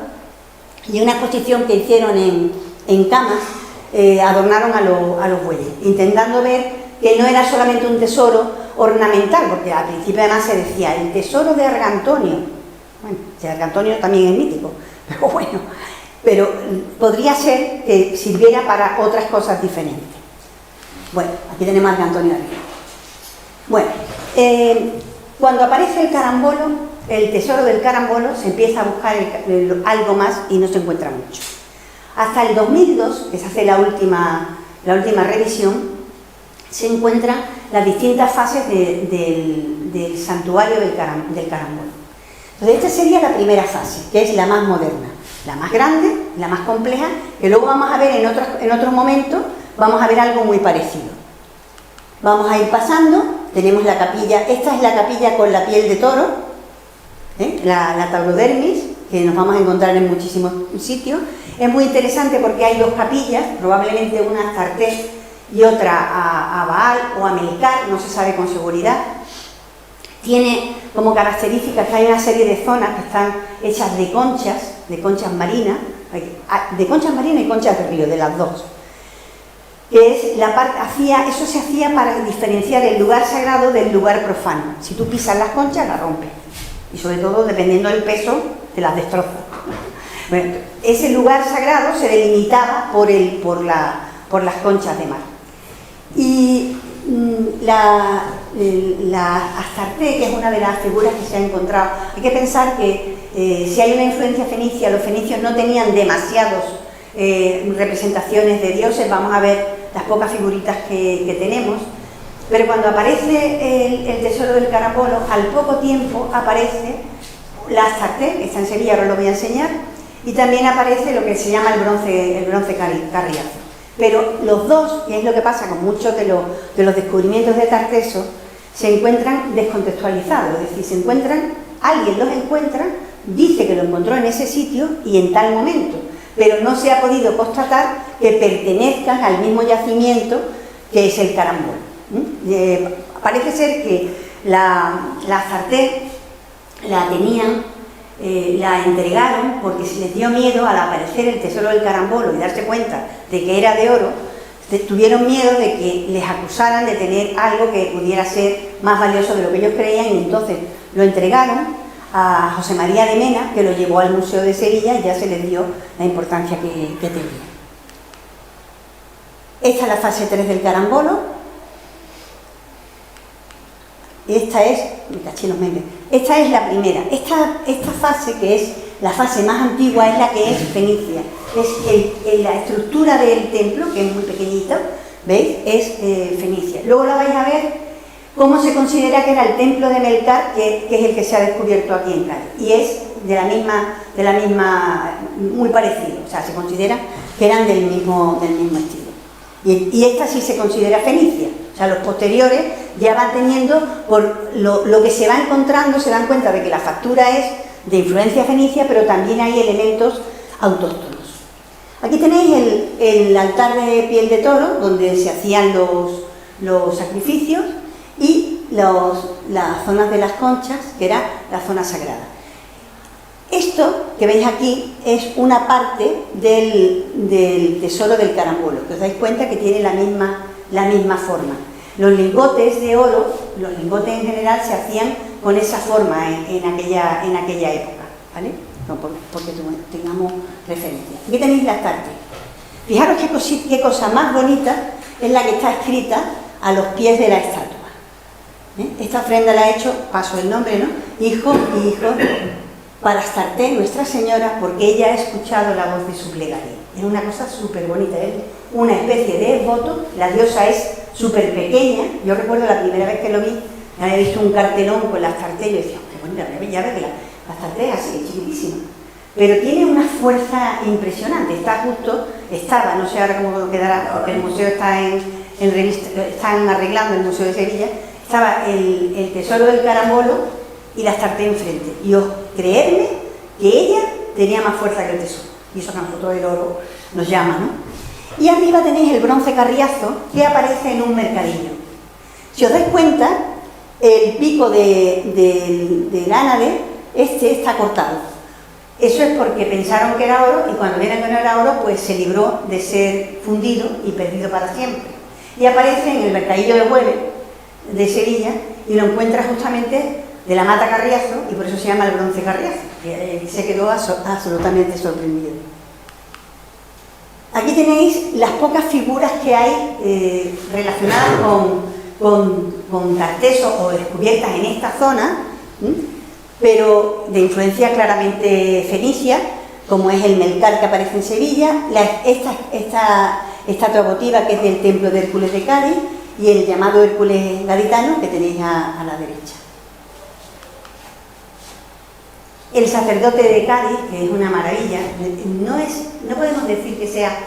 y una exposición que hicieron en Camas, adornaron a los bueyes, intentando ver que no era solamente un tesoro ornamental, porque al principio además se decía el tesoro de Argantonio. Bueno, si Argantonio también es mítico, pero bueno, pero podría ser que sirviera para otras cosas diferentes. Bueno, aquí tenemos a Argantonio arriba. Bueno, cuando aparece el carambolo, el tesoro del carambolo, se empieza a buscar algo más y no se encuentra mucho. Hasta el 2002, que se hace la última revisión, se encuentran las distintas fases del santuario del carambolo. Entonces, esta sería la primera fase, que es la más moderna, la más grande, la más compleja, que luego vamos a ver en otros momentos, vamos a ver algo muy parecido. Vamos a ir pasando, tenemos la capilla, esta es la capilla con la piel de toro, la taurodermis, que nos vamos a encontrar en muchísimos sitios. Es muy interesante porque hay dos capillas, probablemente una a Astarte y otra a Baal o a Melcar, no se sabe con seguridad. Tiene como características que hay una serie de zonas que están hechas de conchas marinas y conchas de río, de las dos. Que es la parte, eso se hacía para diferenciar el lugar sagrado del lugar profano. Si tú pisas las conchas, las rompes. Y sobre todo, dependiendo del peso, te las destroza. Bueno, ese lugar sagrado se delimitaba por las conchas de mar. Y la Astarte, que es una de las figuras que se ha encontrado, hay que pensar que si hay una influencia fenicia, los fenicios no tenían demasiadas representaciones de dioses, vamos a ver las pocas figuritas que tenemos, pero cuando aparece el tesoro del carambolo, al poco tiempo aparece la Astarte, que está en Sevilla, ahora lo voy a enseñar, y también aparece lo que se llama el bronce carriazo. Pero los dos, que es lo que pasa con muchos de los descubrimientos de Tarteso, se encuentran descontextualizados, es decir, alguien los encuentra, dice que lo encontró en ese sitio y en tal momento, pero no se ha podido constatar que pertenezcan al mismo yacimiento que es el carambolo. Parece ser que la Astarte la tenían, la entregaron porque se les dio miedo al aparecer el tesoro del carambolo y darse cuenta de que era de oro, tuvieron miedo de que les acusaran de tener algo que pudiera ser más valioso de lo que ellos creían, y entonces lo entregaron a José María de Mena, que lo llevó al Museo de Sevilla y ya se les dio la importancia que tenía. Esta es la fase 3 del carambolo. Esta es la primera. Esta fase, que es la fase más antigua, es la que es fenicia. Es la estructura del templo, que es muy pequeñita, ¿veis? Es fenicia. Luego la vais a ver cómo se considera que era el templo de Melcar, que es el que se ha descubierto aquí en Cádiz. Y es de la misma, muy parecido. O sea, se considera que eran del mismo estilo. Y esta sí se considera fenicia. O sea, los posteriores ya van teniendo, por lo que se va encontrando, se dan cuenta de que la factura es de influencia fenicia, pero también hay elementos autóctonos. Aquí tenéis el altar de piel de toro, donde se hacían los sacrificios, y las zonas de las conchas, que era la zona sagrada. Esto que veis aquí es una parte del tesoro del carambolo, que os dais cuenta que tiene la misma forma. Los lingotes de oro, los lingotes en general, se hacían con esa forma en aquella época, ¿vale? No, porque tengamos referencia. Aquí tenéis la Astarte. Fijaros qué cosa más bonita es la que está escrita a los pies de la estatua. Esta ofrenda la ha hecho, paso el nombre, ¿no? Hijo y hijo, para Astarte, Nuestra Señora, porque ella ha escuchado la voz de su plegaria. Es una cosa súper bonita, es una especie de voto. La diosa es súper pequeña. Yo recuerdo la primera vez que lo vi, había visto un cartelón con la Astarte y yo decía, qué bonita, ya ves que la Astarte es así, chiquitísima. Pero tiene una fuerza impresionante. Estaba, no sé ahora cómo quedará, porque el museo está en revista, están arreglando el Museo de Sevilla, estaba el tesoro del carambolo y la Astarte enfrente. Y creedme que ella tenía más fuerza que el tesoro. Y eso que a nosotros el oro nos llama, ¿no? Y arriba tenéis el bronce carriazo, que aparece en un mercadillo. Si os dais cuenta, el pico del ánade, está cortado. Eso es porque pensaron que era oro, y cuando vieron que no era oro, pues se libró de ser fundido y perdido para siempre. Y aparece en el mercadillo de Hueve, de Sevilla, y lo encuentra justamente de la Mata Carriazo, y por eso se llama el bronce Carriazo, que se quedó absolutamente sorprendido. Aquí tenéis las pocas figuras que hay relacionadas con Tartesos o descubiertas en esta zona, pero de influencia claramente fenicia, como es el Melcar que aparece en Sevilla, esta estatua votiva que es del templo de Hércules de Cádiz, y el llamado Hércules gaditano que tenéis a la derecha. El sacerdote de Cádiz, que es una maravilla, no podemos decir que sea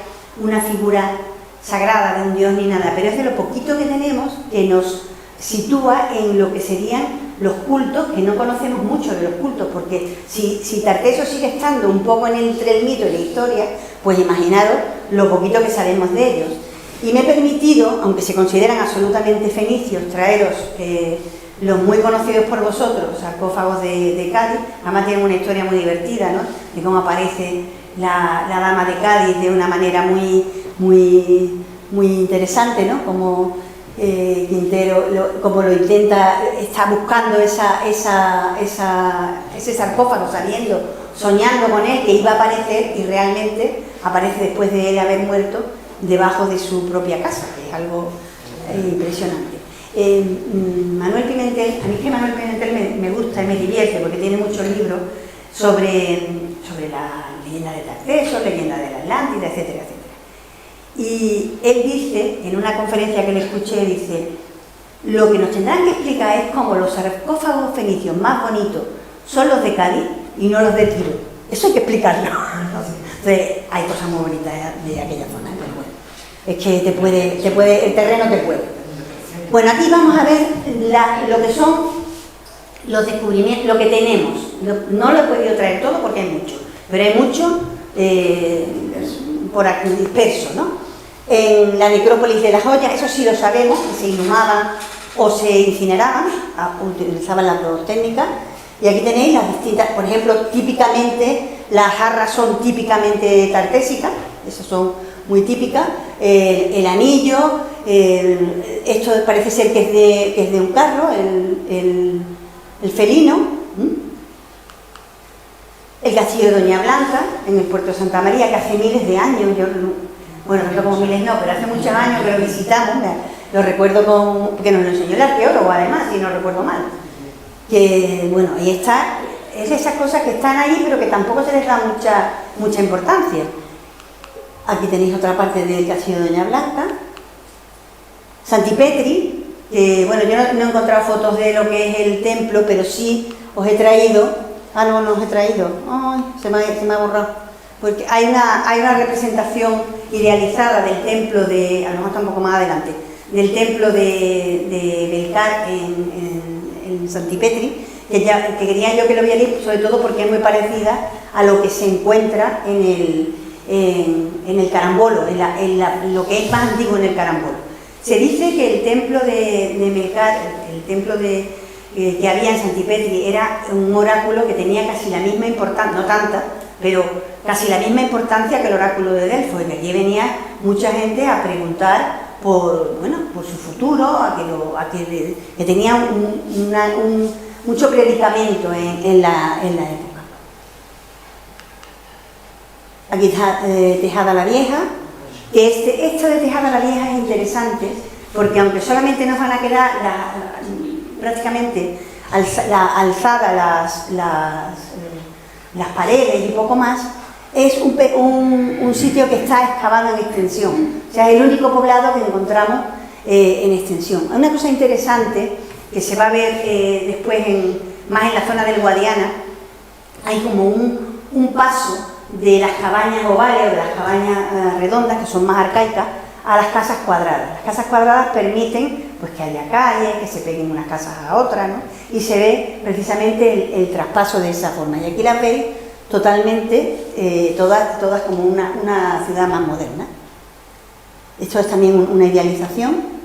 una figura sagrada de un dios ni nada, pero es de lo poquito que tenemos que nos sitúa en lo que serían los cultos, que no conocemos mucho de los cultos, porque si Tarteso sigue estando un poco entre el mito y la historia, pues imaginaros lo poquito que sabemos de ellos. Y me he permitido, aunque se consideran absolutamente fenicios, traeros los muy conocidos por vosotros, sarcófagos de Cádiz. Además tienen una historia muy divertida, ¿no?, de cómo aparece la dama de Cádiz de una manera muy interesante, ¿no?, como Quintero como lo intenta, está buscando ese sarcófago, soñando con él, que iba a aparecer, y realmente aparece después de él haber muerto debajo de su propia casa, que es algo impresionante. Manuel Pimentel, a mí es que Manuel Pimentel me gusta y me divierte, porque tiene muchos libros sobre la leyenda de Tartesos, leyenda de la Atlántida, etcétera, etcétera. Y él dice, en una conferencia que le escuché, dice: lo que nos tendrán que explicar es cómo los sarcófagos fenicios más bonitos son los de Cádiz y no los de Tiro. Eso hay que explicarlo. Entonces, hay cosas muy bonitas de aquella zona, pero bueno, es que el terreno te puede. Bueno, aquí vamos a ver lo que son los descubrimientos, lo que tenemos. No lo he podido traer todo porque hay mucho, pero hay mucho por aquí disperso, ¿no? En la necrópolis de las Joyas, eso sí lo sabemos, que se inhumaban o se incineraban, utilizaban las dos técnicas. Y aquí tenéis las distintas, por ejemplo, típicamente las jarras son típicamente tartésicas, esas son muy típicas. El anillo, esto parece ser que es de un carro, el felino. El castillo de Doña Blanca, en el puerto de Santa María, que hace miles de años, bueno, no como miles no, pero hace muchos años que lo visitamos, lo recuerdo porque nos lo enseñó el arqueólogo, además, si no recuerdo mal. Que, bueno, ahí está, es de esas cosas que están ahí, pero que tampoco se les da mucha importancia. Aquí tenéis otra parte del castillo de Doña Blanca. Santipetri, que, bueno, yo no he encontrado fotos de lo que es el templo, pero sí os he traído. No os he traído. Ay, se me ha borrado. Porque hay una representación idealizada del templo de, a lo mejor está un poco más adelante, del templo de Melcar en Santipetri, que quería yo que lo vierais, sobre todo porque es muy parecida a lo que se encuentra en el Carambolo, en lo que es más antiguo en el Carambolo. Se dice que el templo de Melcar, el templo que había en Santipetri, era un oráculo que tenía casi la misma importancia, no tanta, pero casi la misma importancia que el oráculo de Delfos, y que allí venía mucha gente a preguntar por su futuro, que tenía mucho predicamento en la época. Aquí está Tejada la Vieja, que esto de Tejada la Vieja es interesante, porque aunque solamente nos van a quedar prácticamente alzadas las paredes y poco más, es un sitio que está excavado en extensión, o sea, es el único poblado que encontramos en extensión. Una cosa interesante que se va a ver después más en la zona del Guadiana, hay como un paso de las cabañas ovales o de las cabañas redondas, que son más arcaicas, a las casas cuadradas. Las casas cuadradas permiten pues que haya calles, que se peguen unas casas a otras, ¿no? Y se ve precisamente el traspaso de esa forma. Y aquí las veis totalmente, todas como una ciudad más moderna. Esto es también una idealización.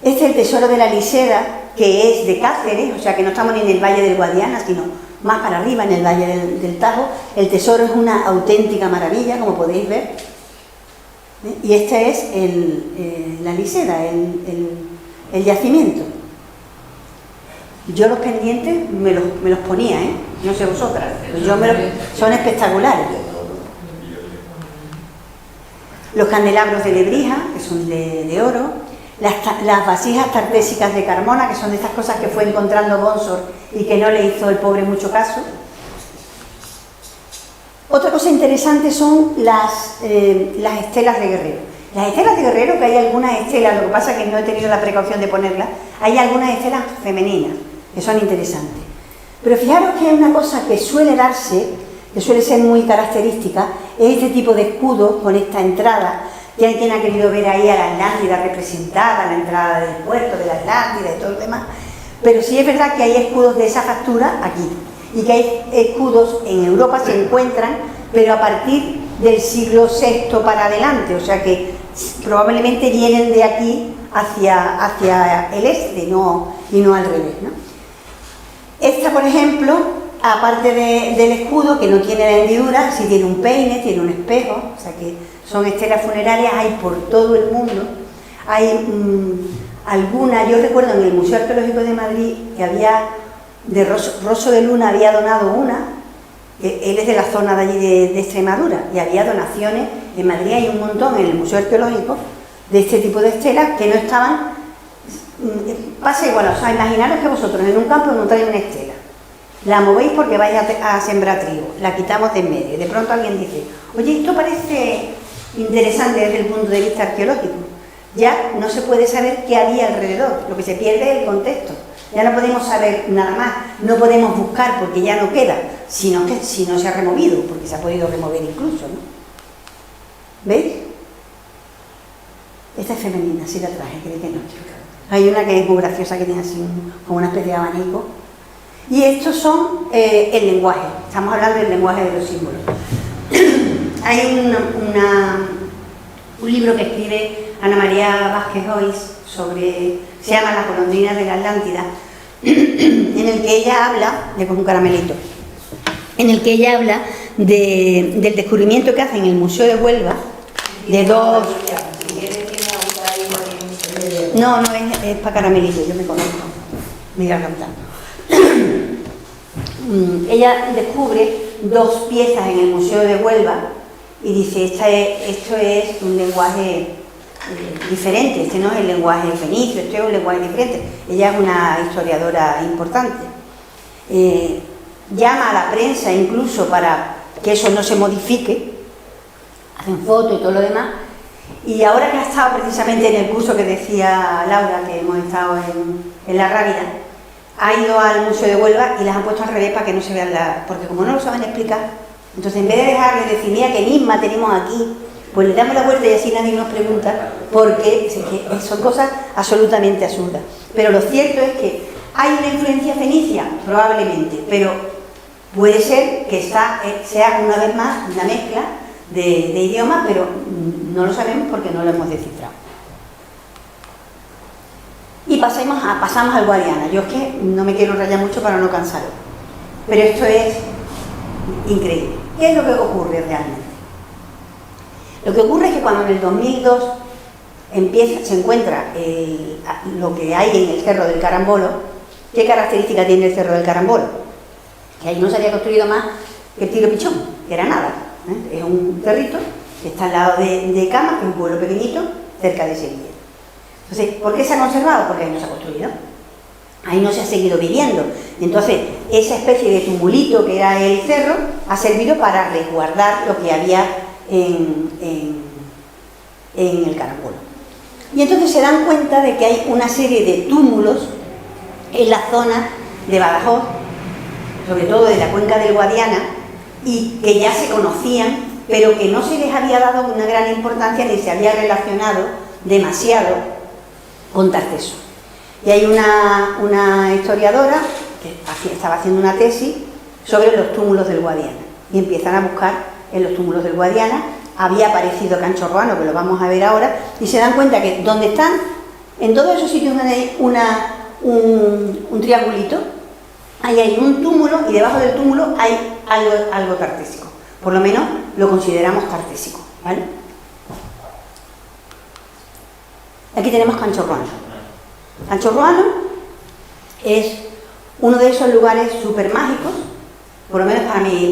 Este es el tesoro de la Liseda, que es de Cáceres, o sea que no estamos ni en el Valle del Guadiana, sino más para arriba, en el Valle del Tajo. El tesoro es una auténtica maravilla, como podéis ver. Y esta es la Liseda, el yacimiento. Yo los pendientes me los ponía, ¿eh? No sé vosotras, pero son espectaculares. Los candelabros de Lebrija, que son de oro, las vasijas tartésicas de Carmona, que son de estas cosas que fue encontrando Bonsor y que no le hizo el pobre mucho caso. Otra cosa interesante son las estelas de Guerrero. Las estelas de Guerrero, que hay algunas estelas, lo que pasa es que no he tenido la precaución de ponerlas, hay algunas estelas femeninas, que son interesantes. Pero fijaros que hay una cosa que suele darse, que suele ser muy característica, es este tipo de escudo con esta entrada, que hay quien ha querido ver ahí a la Atlántida representada, la entrada del puerto de la Atlántida y todo lo demás. Pero sí es verdad que hay escudos de esa factura aquí, y que hay escudos en Europa, se encuentran, pero a partir del siglo VI para adelante, o sea que probablemente vienen de aquí hacia el este, y no al revés, ¿no? Esta, por ejemplo, aparte del escudo, que no tiene la hendidura, sí tiene un peine, tiene un espejo, o sea que son estelas funerarias, hay por todo el mundo. Hay alguna, yo recuerdo en el Museo Arqueológico de Madrid que había, de Rosso de Luna había donado una, él es de la zona de allí de Extremadura, y había donaciones, en Madrid hay un montón en el Museo Arqueológico de este tipo de estelas que no estaban, pasa igual, o sea, imaginaros que vosotros en un campo encontráis una estela, la movéis porque vais a sembrar trigo, la quitamos de en medio, y de pronto alguien dice, oye, esto parece interesante desde el punto de vista arqueológico, ya no se puede saber qué había alrededor, lo que se pierde es el contexto. Ya no podemos saber nada más, no podemos buscar porque ya no queda, sino que si no se ha removido, porque se ha podido remover incluso, ¿no? ¿Veis? Esta es femenina, sí la traje, creí que no. Hay una que es muy graciosa, que tiene así como una especie de abanico. Y estos son el lenguaje, estamos hablando del lenguaje de los símbolos. Hay un libro que escribe Ana María Vázquez Hoyos se llama Las golondrinas de la Atlántida, en el que ella habla, le pongo un caramelito, en el que ella habla del descubrimiento que hace en el Museo de Huelva, de dos... No, es para caramelito, yo me conozco, me irá cantando. Ella descubre dos piezas en el Museo de Huelva y dice, esto es un lenguaje diferente, este no es el lenguaje fenicio, este es un lenguaje diferente. Ella es una historiadora importante. Llama a la prensa incluso para que eso no se modifique, hacen fotos y todo lo demás. Y ahora que ha estado precisamente en el curso que decía Laura, que hemos estado en La Rábida, ha ido al Museo de Huelva y las han puesto al revés para que no se vean porque como no lo saben explicar, entonces en vez de dejarle decir, mira qué enigma tenemos aquí, pues le damos la vuelta y así nadie nos pregunta, porque son cosas absolutamente absurdas. Pero lo cierto es que hay una influencia fenicia, probablemente, pero puede ser que sea una vez más una mezcla de idiomas, pero no lo sabemos porque no lo hemos descifrado. Y pasamos al Guadiana. Yo es que no me quiero rayar mucho para no cansaros, pero esto es increíble. ¿Qué es lo que ocurre realmente? Lo que ocurre es que cuando en el 2002 se encuentra lo que hay en el Cerro del Carambolo. ¿Qué característica tiene el Cerro del Carambolo? Que ahí no se había construido más que el Tiro Pichón, que era nada, ¿eh? Es un cerrito que está al lado de Cama, que es un pueblo pequeñito, cerca de Sevilla. Entonces, ¿por qué se ha conservado? Porque ahí no se ha construido. Ahí no se ha seguido viviendo. Entonces, esa especie de tumulito que era el cerro ha servido para resguardar lo que había en el Carambolo. Y entonces se dan cuenta de que hay una serie de túmulos en la zona de Badajoz, sobre todo de la cuenca del Guadiana, y que ya se conocían, pero que no se les había dado una gran importancia ni se había relacionado demasiado con Tarteso. Y hay una historiadora que estaba haciendo una tesis sobre los túmulos del Guadiana, y empiezan a buscar en los túmulos del Guadiana. Había aparecido Cancho Roano, que lo vamos a ver ahora, y se dan cuenta que donde están, en todos esos sitios donde hay un triangulito, ahí hay un túmulo y debajo del túmulo hay algo tartésico. Por lo menos lo consideramos tartésico, ¿vale? Aquí tenemos Cancho Roano. Cancho Roano es uno de esos lugares súper mágicos, por lo menos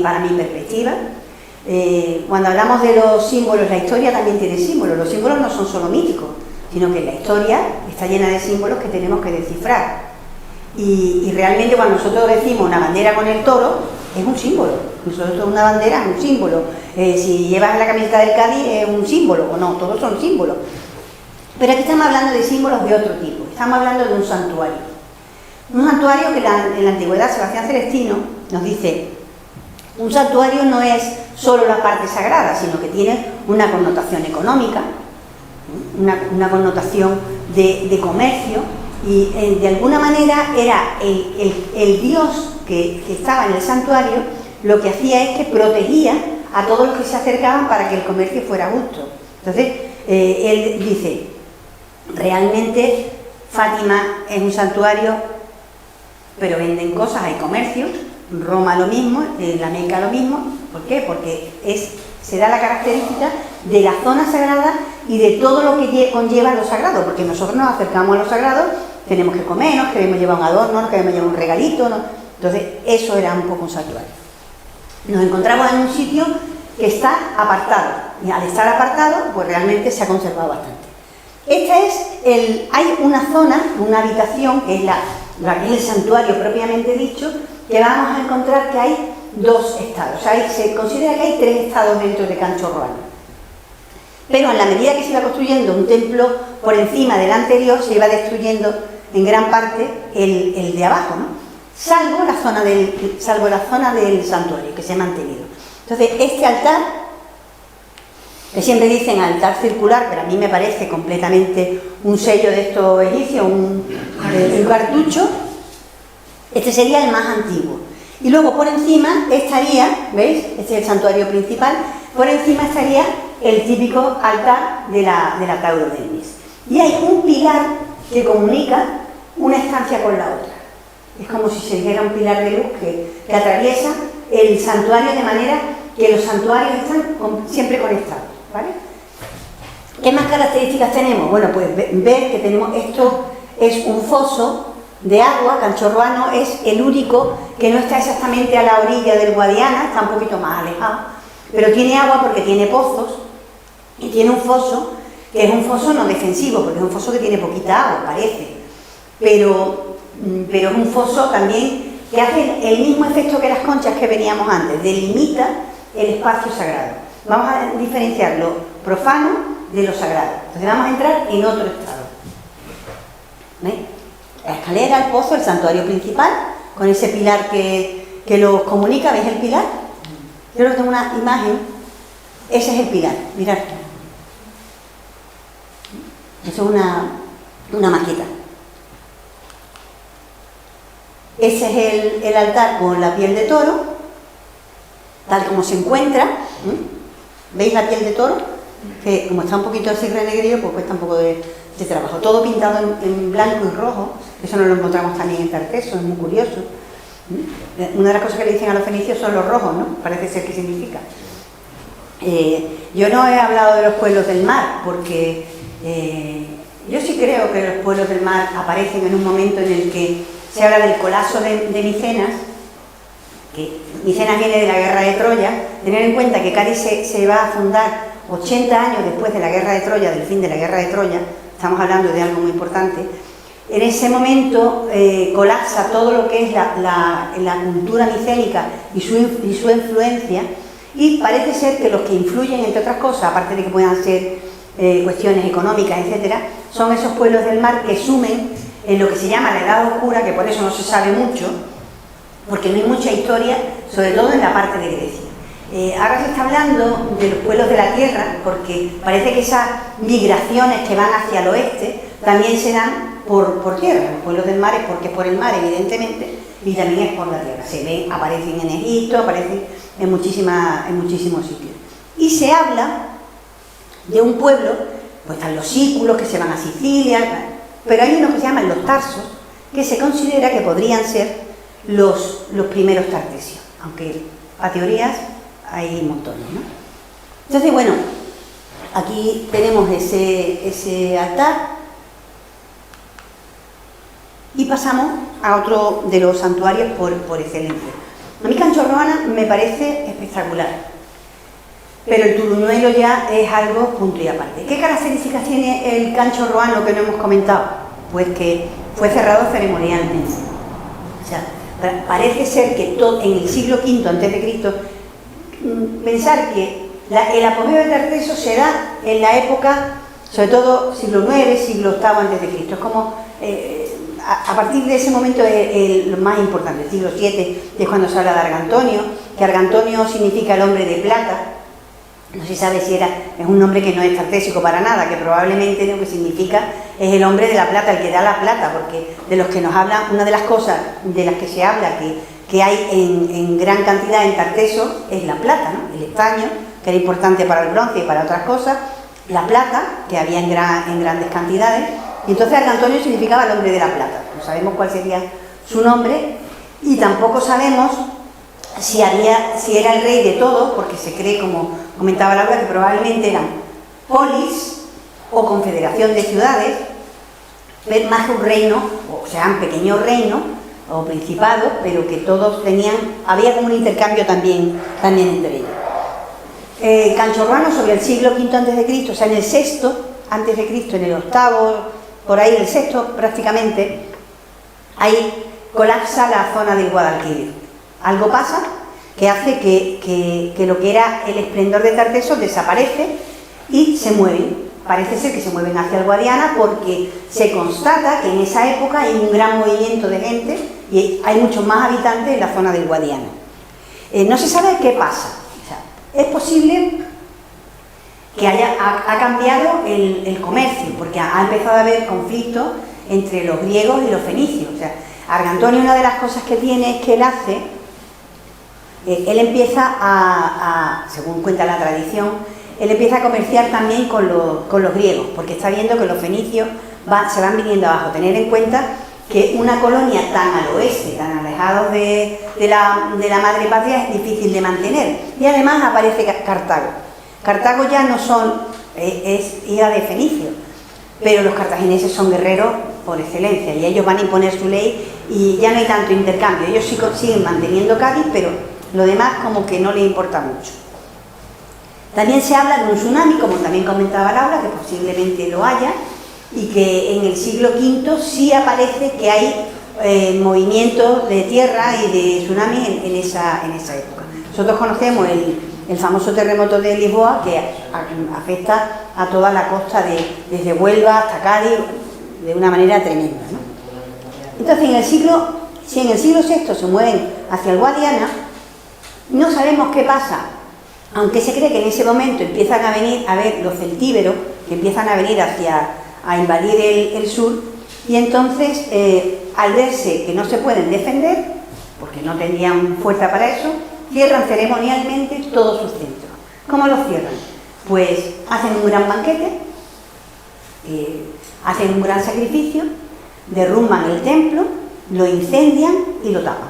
para mi perspectiva. Cuando hablamos de los símbolos, la historia también tiene símbolos. Los símbolos no son solo míticos, sino que la historia está llena de símbolos que tenemos que descifrar. Y realmente cuando nosotros decimos una bandera con el toro, es un símbolo. Nosotros una bandera es un símbolo. Si llevas la camiseta del Cádiz es un símbolo, o no, todos son símbolos. Pero aquí estamos hablando de símbolos de otro tipo. Estamos hablando de un santuario. Un santuario que en la antigüedad Sebastián Celestino nos dice: un santuario no es solo la parte sagrada, sino que tiene una connotación económica, una connotación de comercio, y de alguna manera era el Dios que estaba en el santuario, lo que hacía es que protegía a todos los que se acercaban para que el comercio fuera justo. Entonces, él dice, realmente Fátima es un santuario, pero venden cosas, hay comercio. Roma lo mismo, la Meca lo mismo. ¿Por qué? Porque se da la característica de la zona sagrada y de todo lo que conlleva lo sagrado, porque nosotros nos acercamos a lo sagrado, tenemos que comer, nos queremos llevar un adorno, nos queremos llevar un regalito, ¿no? Entonces eso era un poco un santuario. Nos encontramos en un sitio que está apartado, y al estar apartado pues realmente se ha conservado bastante. Hay una zona, una habitación, que es el santuario propiamente dicho, que vamos a encontrar que hay dos estados. O sea, se considera que hay tres estados dentro de Canchorroano. Pero en la medida que se iba construyendo un templo por encima del anterior, se iba destruyendo en gran parte el de abajo, ¿no? Salvo la zona del santuario, que se ha mantenido. Entonces, este altar, que siempre dicen altar circular, pero a mí me parece completamente un sello de estos egipcios, un cartucho. Este sería el más antiguo. Y luego por encima estaría, ¿veis? Este es el santuario principal. Por encima estaría el típico altar de la Taurodelmis. Y hay un pilar que comunica una estancia con la otra. Es como si se dijera un pilar de luz que atraviesa el santuario, de manera que los santuarios están siempre conectados, ¿vale? ¿Qué más características tenemos? Bueno, pues ver que tenemos, esto es un foso de agua. Canchorroano es el único que no está exactamente a la orilla del Guadiana, está un poquito más alejado, pero tiene agua porque tiene pozos y tiene un foso, que es un foso no defensivo, porque es un foso que tiene poquita agua, parece, pero es un foso también que hace el mismo efecto que las conchas que veníamos antes, delimita el espacio sagrado. Vamos a diferenciar lo profano de lo sagrado. Entonces vamos a entrar en otro estado. ¿Veis? La escalera, el pozo, el santuario principal, con ese pilar que los comunica. ¿Veis el pilar? Yo creo que tengo una imagen. Ese es el pilar, mirad. Eso es una maqueta. Ese es el altar con la piel de toro, tal como se encuentra. ¿Veis la piel de toro? Que como está un poquito así renegrido, pues cuesta un poco de trabajo. Todo pintado en blanco y rojo. Eso nos lo encontramos también en Tarteso, es muy curioso. Una de las cosas que le dicen a los fenicios son los rojos, ¿no? Parece ser que significa. Yo no he hablado de los pueblos del mar, porque yo sí creo que los pueblos del mar aparecen en un momento en el que se habla del colapso de Micenas, que Micenas viene de la guerra de Troya. Tener en cuenta que Cádiz se va a fundar 80 años después de la guerra de Troya, del fin de la guerra de Troya. Estamos hablando de algo muy importante. En ese momento colapsa todo lo que es la cultura micénica y su influencia, y parece ser que los que influyen, entre otras cosas, aparte de que puedan ser cuestiones económicas, etcétera, son esos pueblos del mar que sumen en lo que se llama la Edad Oscura, que por eso no se sabe mucho, porque no hay mucha historia, sobre todo en la parte de Grecia. Ahora se está hablando de los pueblos de la tierra, porque parece que esas migraciones que van hacia el oeste también se dan por tierra. Los pueblos del mar es porque es por el mar, evidentemente, y también es por la tierra. Se ven, aparecen en Egipto, aparecen en muchísimos sitios. Y se habla de un pueblo, pues están los sículos que se van a Sicilia, pero hay unos que se llaman los tarsos, que se considera que podrían ser los primeros tartesios, aunque a teorías hay montones, ¿no? Entonces, bueno, aquí tenemos ese altar y pasamos a otro de los santuarios por excelencia. A mí Cancho Roana me parece espectacular, pero el Turuñuelo ya es algo punto y aparte. ¿Qué características tiene el Cancho Roano que no hemos comentado? Pues que fue cerrado ceremonialmente. O sea, parece ser que en el siglo V a.C., pensar que el apogeo de Tarteso se da en la época, sobre todo siglo IX, siglo VIII a.C. Es como, a partir de ese momento es lo más importante. El siglo VII es cuando se habla de Argantonio, que Argantonio significa el hombre de plata. No se sabe si es un nombre que no es tartésico para nada, que probablemente lo que significa es el hombre de la plata, el que da la plata, porque de los que nos hablan, una de las cosas de las que se habla que hay en gran cantidad en Tarteso es la plata, ¿no? El estaño, que era importante para el bronce y para otras cosas, la plata, que había en grandes cantidades, y entonces Argantonio significaba el hombre de la plata. No sabemos cuál sería su nombre y tampoco sabemos si era el rey de todo, porque se cree, como comentaba Laura, que probablemente eran polis o confederación de ciudades, más que un reino, o sea, un pequeño reino o principado, pero que todos había como un intercambio también entre ellos. Cancho Roano, sobre el siglo V a.C., o sea, en el VI a.C., en el VIII, por ahí el VI prácticamente, ahí colapsa la zona del Guadalquivir. Algo pasa que hace que lo que era el esplendor de Tarteso desaparece y se mueven. Parece ser que se mueven hacia el Guadiana porque se constata que en esa época hay un gran movimiento de gente y hay muchos más habitantes en la zona del Guadiana. No se sabe qué pasa. O sea, es posible que ha cambiado el comercio, porque ha empezado a haber conflictos entre los griegos y los fenicios. O sea, Argantonio, una de las cosas que tiene es que él empieza según cuenta la tradición, él empieza a comerciar también con los griegos, porque está viendo que los fenicios se van viniendo abajo. Tener en cuenta que una colonia tan al oeste, tan alejados de la madre patria, es difícil de mantener. Y además aparece Cartago. Cartago ya no es hija de Fenicio, pero los cartagineses son guerreros por excelencia y ellos van a imponer su ley y ya no hay tanto intercambio. Ellos sí siguen manteniendo Cádiz, pero lo demás como que no les importa mucho. También se habla de un tsunami, como también comentaba Laura, que posiblemente lo haya, y que en el siglo V sí aparece que hay movimientos de tierra y de tsunami en esa época. Nosotros conocemos el famoso terremoto de Lisboa, que afecta a toda la costa desde Huelva hasta Cádiz de una manera tremenda, ¿no? Entonces, si en el siglo VI se mueven hacia el Guadiana, no sabemos qué pasa, aunque se cree que en ese momento empiezan a venir a ver los celtíberos, que empiezan a venir a invadir el sur, y entonces, al verse que no se pueden defender, porque no tendrían fuerza para eso, cierran ceremonialmente todos sus centros. ¿Cómo los cierran? Pues hacen un gran banquete, hacen un gran sacrificio, derrumban el templo, lo incendian y lo tapan.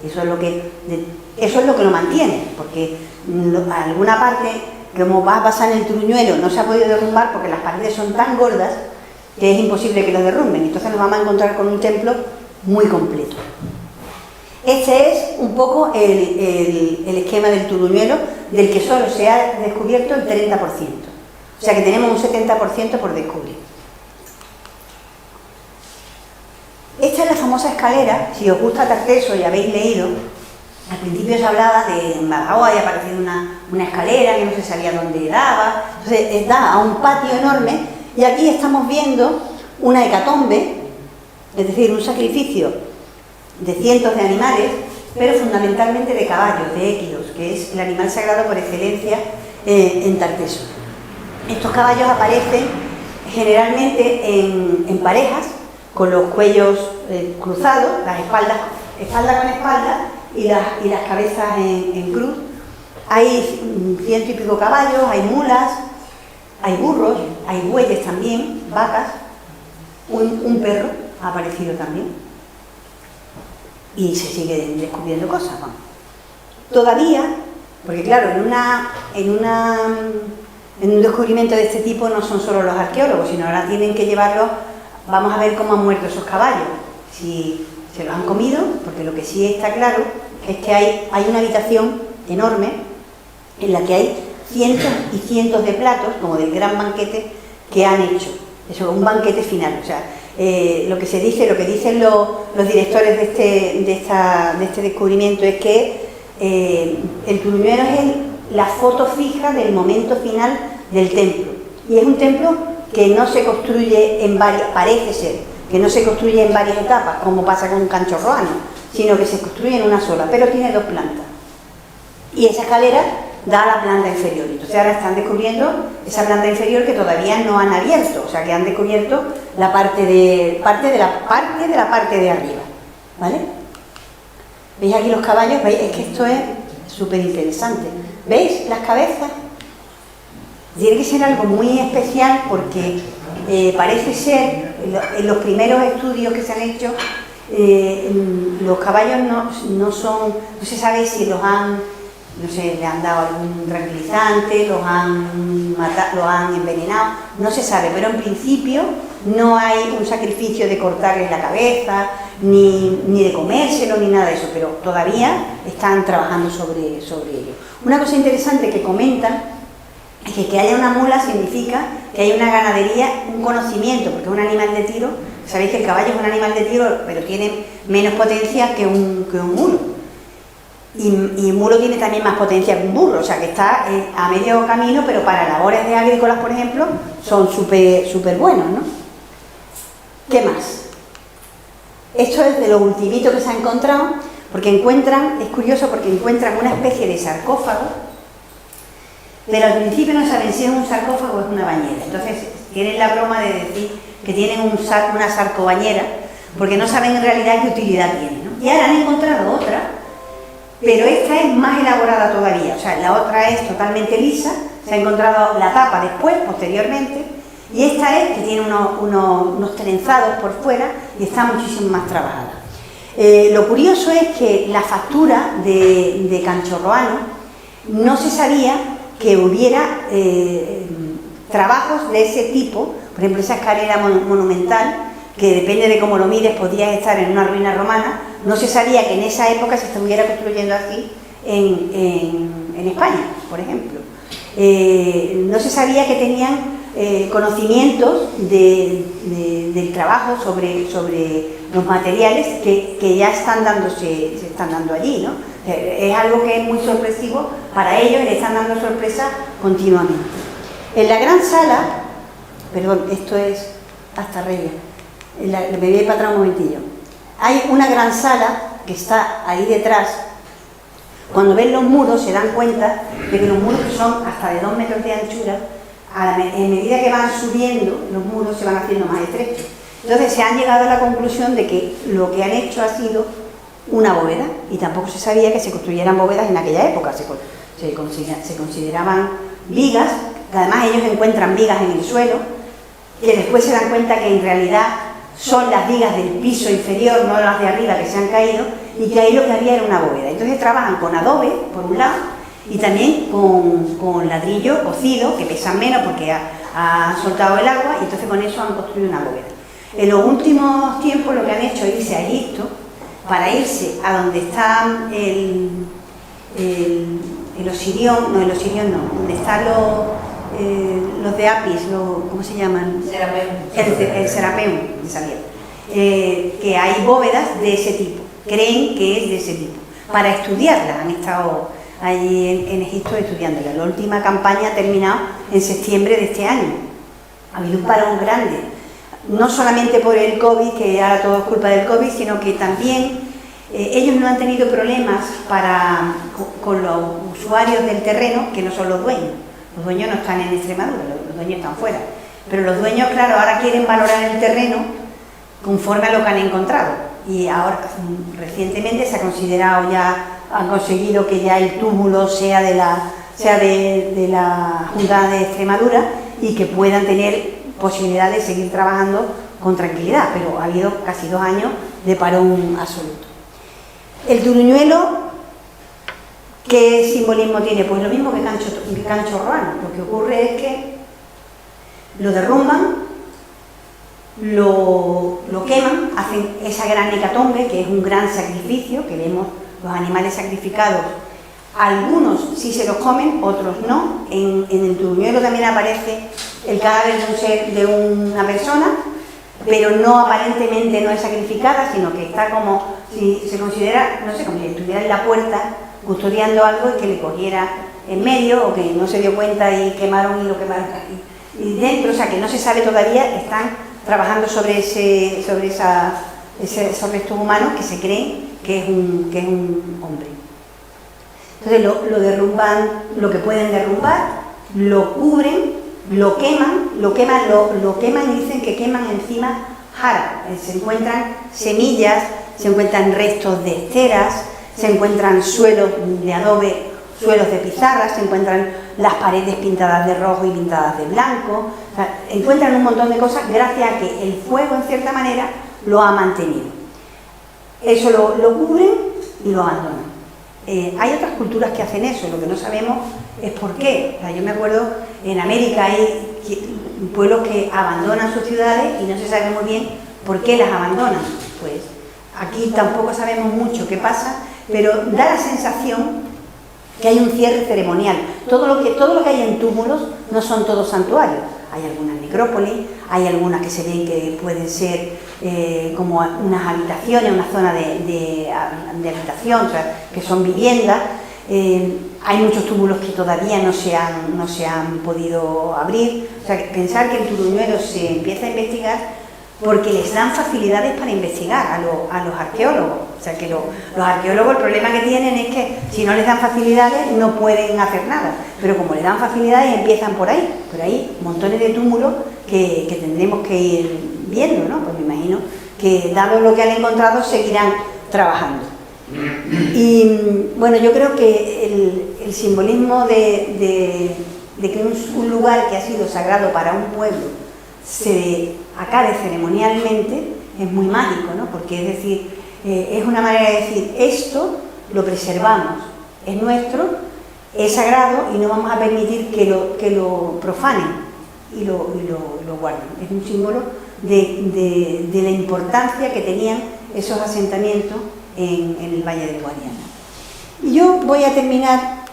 Eso es lo que lo mantiene, porque alguna parte, como va a pasar en el Turuñuelo, no se ha podido derrumbar porque las paredes son tan gordas que es imposible que lo derrumben. Entonces nos vamos a encontrar con un templo muy completo. Este es un poco el esquema del Turuñuelo, del que solo se ha descubierto el 30%. O sea que tenemos un 70% por descubrir. Esta es la famosa escalera. Si os gusta Tarteso y habéis leído, al principio se hablaba de en Badajoz había aparecido una escalera que no se sabía dónde daba. Entonces da a un patio enorme y aquí estamos viendo una hecatombe, es decir, un sacrificio de cientos de animales, pero fundamentalmente de caballos, de équidos, que es el animal sagrado por excelencia en Tarteso. Estos caballos aparecen generalmente en parejas, con los cuellos cruzados, las espaldas, espalda con espalda, y las cabezas en cruz. Hay 100 y pico caballos, hay mulas, hay burros, hay bueyes también, vacas, un perro ha aparecido también. Y se siguen descubriendo cosas. Bueno. Todavía, porque claro, en un descubrimiento de este tipo no son solo los arqueólogos, sino ahora tienen que llevarlos, vamos a ver cómo han muerto esos caballos. si se lo han comido, porque lo que sí está claro es que hay una habitación enorme en la que hay cientos y cientos de platos, como del gran banquete que han hecho. Eso, un banquete final. O sea, lo que dicen los directores de este descubrimiento es que el Turuñuelo es la foto fija del momento final del templo. Y es un templo que no se construye en varias, parece ser, que no se construye en varias etapas, como pasa con Canchorroano, sino que se construye en una sola, pero tiene 2 plantas. Y esa escalera da a la planta inferior. Entonces ahora están descubriendo esa planta inferior que todavía no han abierto, o sea que han descubierto la parte de la parte de arriba, ¿vale? ¿Veis aquí los caballos? ¿Veis? Es que esto es súper interesante. ¿Veis las cabezas? Tiene que ser algo muy especial porque parece ser, en los primeros estudios que se han hecho, los caballos no se sabe si los han, no sé, le han dado algún tranquilizante, los han matado, los han envenenado, no se sabe, pero en principio no hay un sacrificio de cortarles la cabeza, ni de comérselo, ni nada de eso, pero todavía están trabajando sobre ello. Una cosa interesante que comentan es que haya una mula significa que hay una ganadería, un conocimiento, porque es un animal de tiro. Sabéis que el caballo es un animal de tiro, pero tiene menos potencia que un mulo. Y el mulo tiene también más potencia que un burro, o sea que está a medio camino, pero para labores de agrícolas, por ejemplo, son súper buenos, ¿no? ¿Qué más? Esto es de lo ultimito que se ha encontrado, porque es curioso porque encuentran una especie de sarcófago, pero al principio no saben si es un sarcófago o es una bañera. Entonces tienen la broma de decir que tienen una sarcobañera, porque no saben en realidad qué utilidad tiene, ¿no? Y ahora han encontrado otra, pero esta es más elaborada todavía. O sea, la otra es totalmente lisa, se ha encontrado la tapa después, posteriormente, y esta es que tiene unos trenzados por fuera y está muchísimo más trabajada. Lo curioso es que la factura de Canchorroano no se sabía que hubiera trabajos de ese tipo. Por ejemplo, esa escalera monumental, que depende de cómo lo mires, podías estar en una ruina romana, no se sabía que en esa época se estuviera construyendo así en España, por ejemplo. No se sabía que tenían conocimientos del trabajo sobre los materiales que ya se están dando allí, ¿no? Es algo que es muy sorpresivo para ellos y le están dando sorpresa continuamente. En la gran sala, perdón, esto es hasta Reyes, me voy a ir para atrás un momentillo. Hay una gran sala que está ahí detrás. Cuando ven los muros se dan cuenta de que los muros, que son hasta de 2 metros de anchura, en medida que van subiendo, los muros se van haciendo más estrechos. Entonces se han llegado a la conclusión de que lo que han hecho ha sido una bóveda, y tampoco se sabía que se construyeran bóvedas en aquella época. Se consideraban vigas, que además ellos encuentran vigas en el suelo, que después se dan cuenta que en realidad son las vigas del piso inferior, no las de arriba que se han caído, y que ahí lo que había era una bóveda. Entonces trabajan con adobe, por un lado, y también con ladrillo cocido, que pesan menos porque ha soltado el agua, y entonces con eso han construido una bóveda. En los últimos tiempos lo que han hecho es irse a Egipto, para irse a donde está el Osirión, donde están los de Apis, ¿cómo se llaman? El Serapeum, que hay bóvedas de ese tipo, creen que es de ese tipo, para estudiarlas. Han estado allí en Egipto estudiándolas. La última campaña ha terminado en septiembre de este año. Ha habido un parón grande, no solamente por el COVID, que ahora todo es culpa del COVID, sino que también ellos no han tenido problemas con los usuarios del terreno, que no son los dueños. Los dueños no están en Extremadura, los dueños están fuera. Pero los dueños, claro, ahora quieren valorar el terreno conforme a lo que han encontrado. Y ahora, recientemente se ha considerado han conseguido que ya el túmulo sea de la Junta de Extremadura y que puedan tener posibilidad de seguir trabajando con tranquilidad, pero ha habido casi 2 años de parón absoluto. El Turuñuelo, ¿qué simbolismo tiene? Pues lo mismo que Canchorroano. Lo que ocurre es que lo derrumban lo queman, hacen esa gran hecatombe, que es un gran sacrificio, que vemos los animales sacrificados. Algunos sí se los comen, otros no. En el Turuñuelo también aparece el cadáver de un ser, de una persona, pero no, aparentemente no es sacrificada, sino que está como si se considera, no sé, como si estuviera en la puerta custodiando algo y que le cogiera en medio, o que no se dio cuenta y quemaron y lo quemaron aquí. Y dentro, o sea, que no se sabe todavía, están trabajando sobre esos restos humanos que se creen que es un hombre. Entonces lo derrumban, lo que pueden derrumbar, lo cubren, lo queman y dicen que queman encima jara. Se encuentran semillas, se encuentran restos de esteras, se encuentran suelos de adobe, suelos de pizarra, se encuentran las paredes pintadas de rojo y pintadas de blanco. O sea, encuentran un montón de cosas gracias a que el fuego, en cierta manera, lo ha mantenido. Eso lo cubren y lo abandonan. Hay otras culturas que hacen eso, lo que no sabemos es por qué. O sea, yo me acuerdo, en América hay pueblos que abandonan sus ciudades y no se sabe muy bien por qué las abandonan. Pues aquí tampoco sabemos mucho qué pasa, pero da la sensación que hay un cierre ceremonial. Todo lo que hay en túmulos no son todos santuarios. Hay algunas necrópolis, hay algunas que se ven que pueden ser como unas habitaciones, una zona de habitación, o sea, que son viviendas. Hay muchos túmulos que todavía no se han podido abrir. O sea, pensar que el Turuñuelo se empieza a investigar porque les dan facilidades para investigar a los arqueólogos. O sea, que los arqueólogos, el problema que tienen es que si no les dan facilidades no pueden hacer nada, pero como les dan facilidades empiezan por ahí montones de túmulos que tendremos que ir viendo, ¿no? Pues me imagino que dado lo que han encontrado seguirán trabajando. Y bueno, yo creo que el simbolismo de que un lugar que ha sido sagrado para un pueblo se acabe ceremonialmente es muy mágico, ¿no? Porque es decir, es una manera de decir, esto lo preservamos, es nuestro, es sagrado y no vamos a permitir que lo profanen y lo guarden. Es un símbolo de la importancia que tenían esos asentamientos en el Valle del Guadiana. Y yo voy a terminar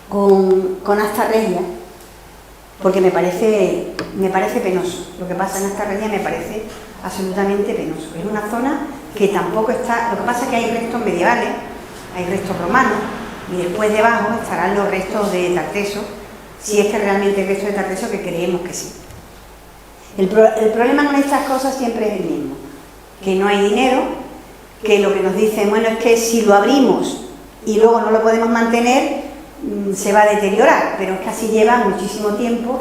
con Astarregia, porque me parece penoso. Lo que pasa en Astarregia me parece absolutamente penoso. Es una zona que tampoco está... Lo que pasa es que hay restos medievales, hay restos romanos, y después debajo estarán los restos de Tarteso, si es que realmente hay restos de Tarteso, que creemos que sí. El problema con estas cosas siempre es el mismo, que no hay dinero, que lo que nos dicen, bueno, es que si lo abrimos y luego no lo podemos mantener, se va a deteriorar, pero es que así lleva muchísimo tiempo.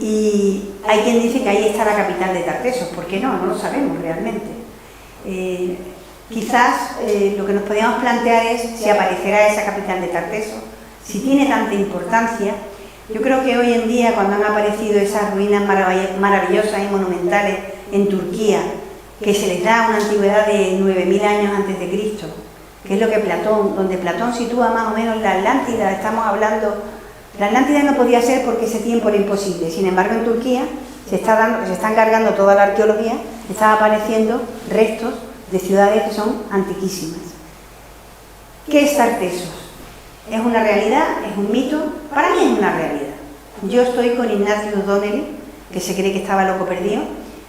Y hay quien dice que ahí está la capital de Tartesos. ¿Por qué no? No lo sabemos realmente. Quizás lo que nos podríamos plantear es si aparecerá esa capital de Tartesos, si tiene tanta importancia. Yo creo que hoy en día, cuando han aparecido esas ruinas maravillosas y monumentales en Turquía, que se les da una antigüedad de 9.000 años antes de Cristo, que es lo que donde Platón sitúa más o menos la Atlántida, estamos hablando. La Atlántida no podía ser porque ese tiempo era imposible. Sin embargo, en Turquía se están cargando toda la arqueología, están apareciendo restos de ciudades que son antiquísimas. ¿Qué es Tartesos? ¿Es una realidad? ¿Es un mito? Para mí es una realidad. Yo estoy con Ignatius Donnelly, que se cree que estaba loco perdido,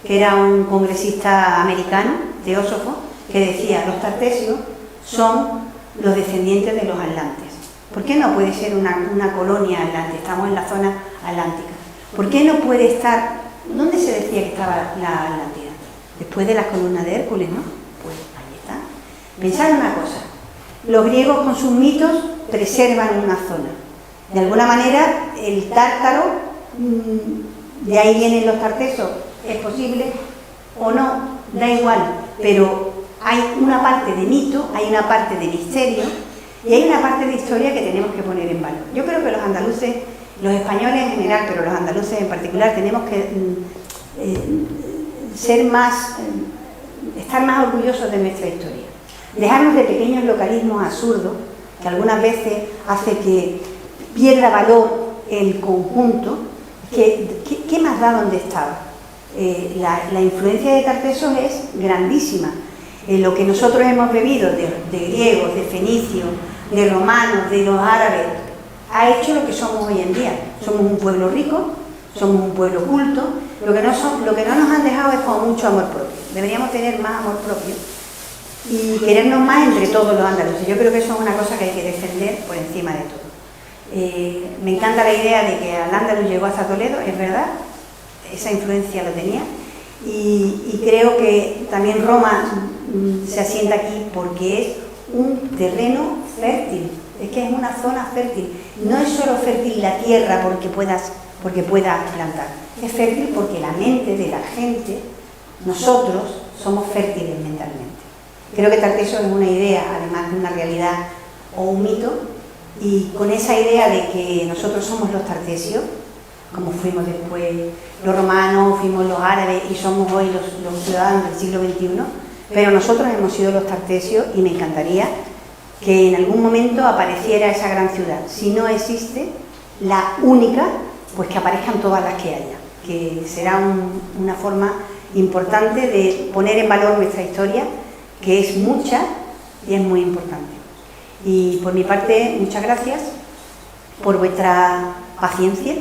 que era un congresista americano, teósofo, que decía, los tartesios son los descendientes de los atlantes. ¿Por qué no puede ser una colonia atlante? Estamos en la zona atlántica. ¿Por qué no puede estar... ¿Dónde se decía que estaba la Atlántida? Después de las columnas de Hércules, ¿no? Pues ahí está. Pensad una cosa. Los griegos con sus mitos preservan una zona. De alguna manera, el tártaro, de ahí vienen los tartesos, ¿es posible o no? Da igual, pero hay una parte de mito, hay una parte de misterio, y hay una parte de historia que tenemos que poner en valor. Yo creo que los andaluces, los españoles en general, pero los andaluces en particular, tenemos que estar más orgullosos de nuestra historia. Dejarnos de pequeños localismos absurdos, que algunas veces hace que pierda valor el conjunto. ¿Qué más da donde estaba? la influencia de Tartessos es grandísima. Lo que nosotros hemos bebido de griegos, de fenicios, de romanos, de los árabes, ha hecho lo que somos hoy en día. Somos un pueblo rico, somos un pueblo culto. Lo que no nos han dejado es como mucho amor propio. Deberíamos tener más amor propio y querernos más entre todos los andaluces. Yo creo que eso es una cosa que hay que defender por encima de todo. Me encanta la idea de que Al-Ándalus llegó hasta Toledo, es verdad, esa influencia lo tenía, y creo que también Roma se asienta aquí porque es un terreno fértil, es que es una zona fértil. No es solo fértil la tierra porque puedas plantar, es fértil porque la mente de la gente, nosotros, somos fértiles mentalmente. Creo que Tartessos es una idea, además de una realidad o un mito, y con esa idea de que nosotros somos los tartesios, como fuimos después los romanos, fuimos los árabes y somos hoy los ciudadanos del siglo XXI, pero nosotros hemos sido los tartesios y me encantaría que en algún momento apareciera esa gran ciudad. Si no existe la única, pues que aparezcan todas las que haya, que será una forma importante de poner en valor nuestra historia, que es mucha y es muy importante. Y por mi parte, muchas gracias por vuestra paciencia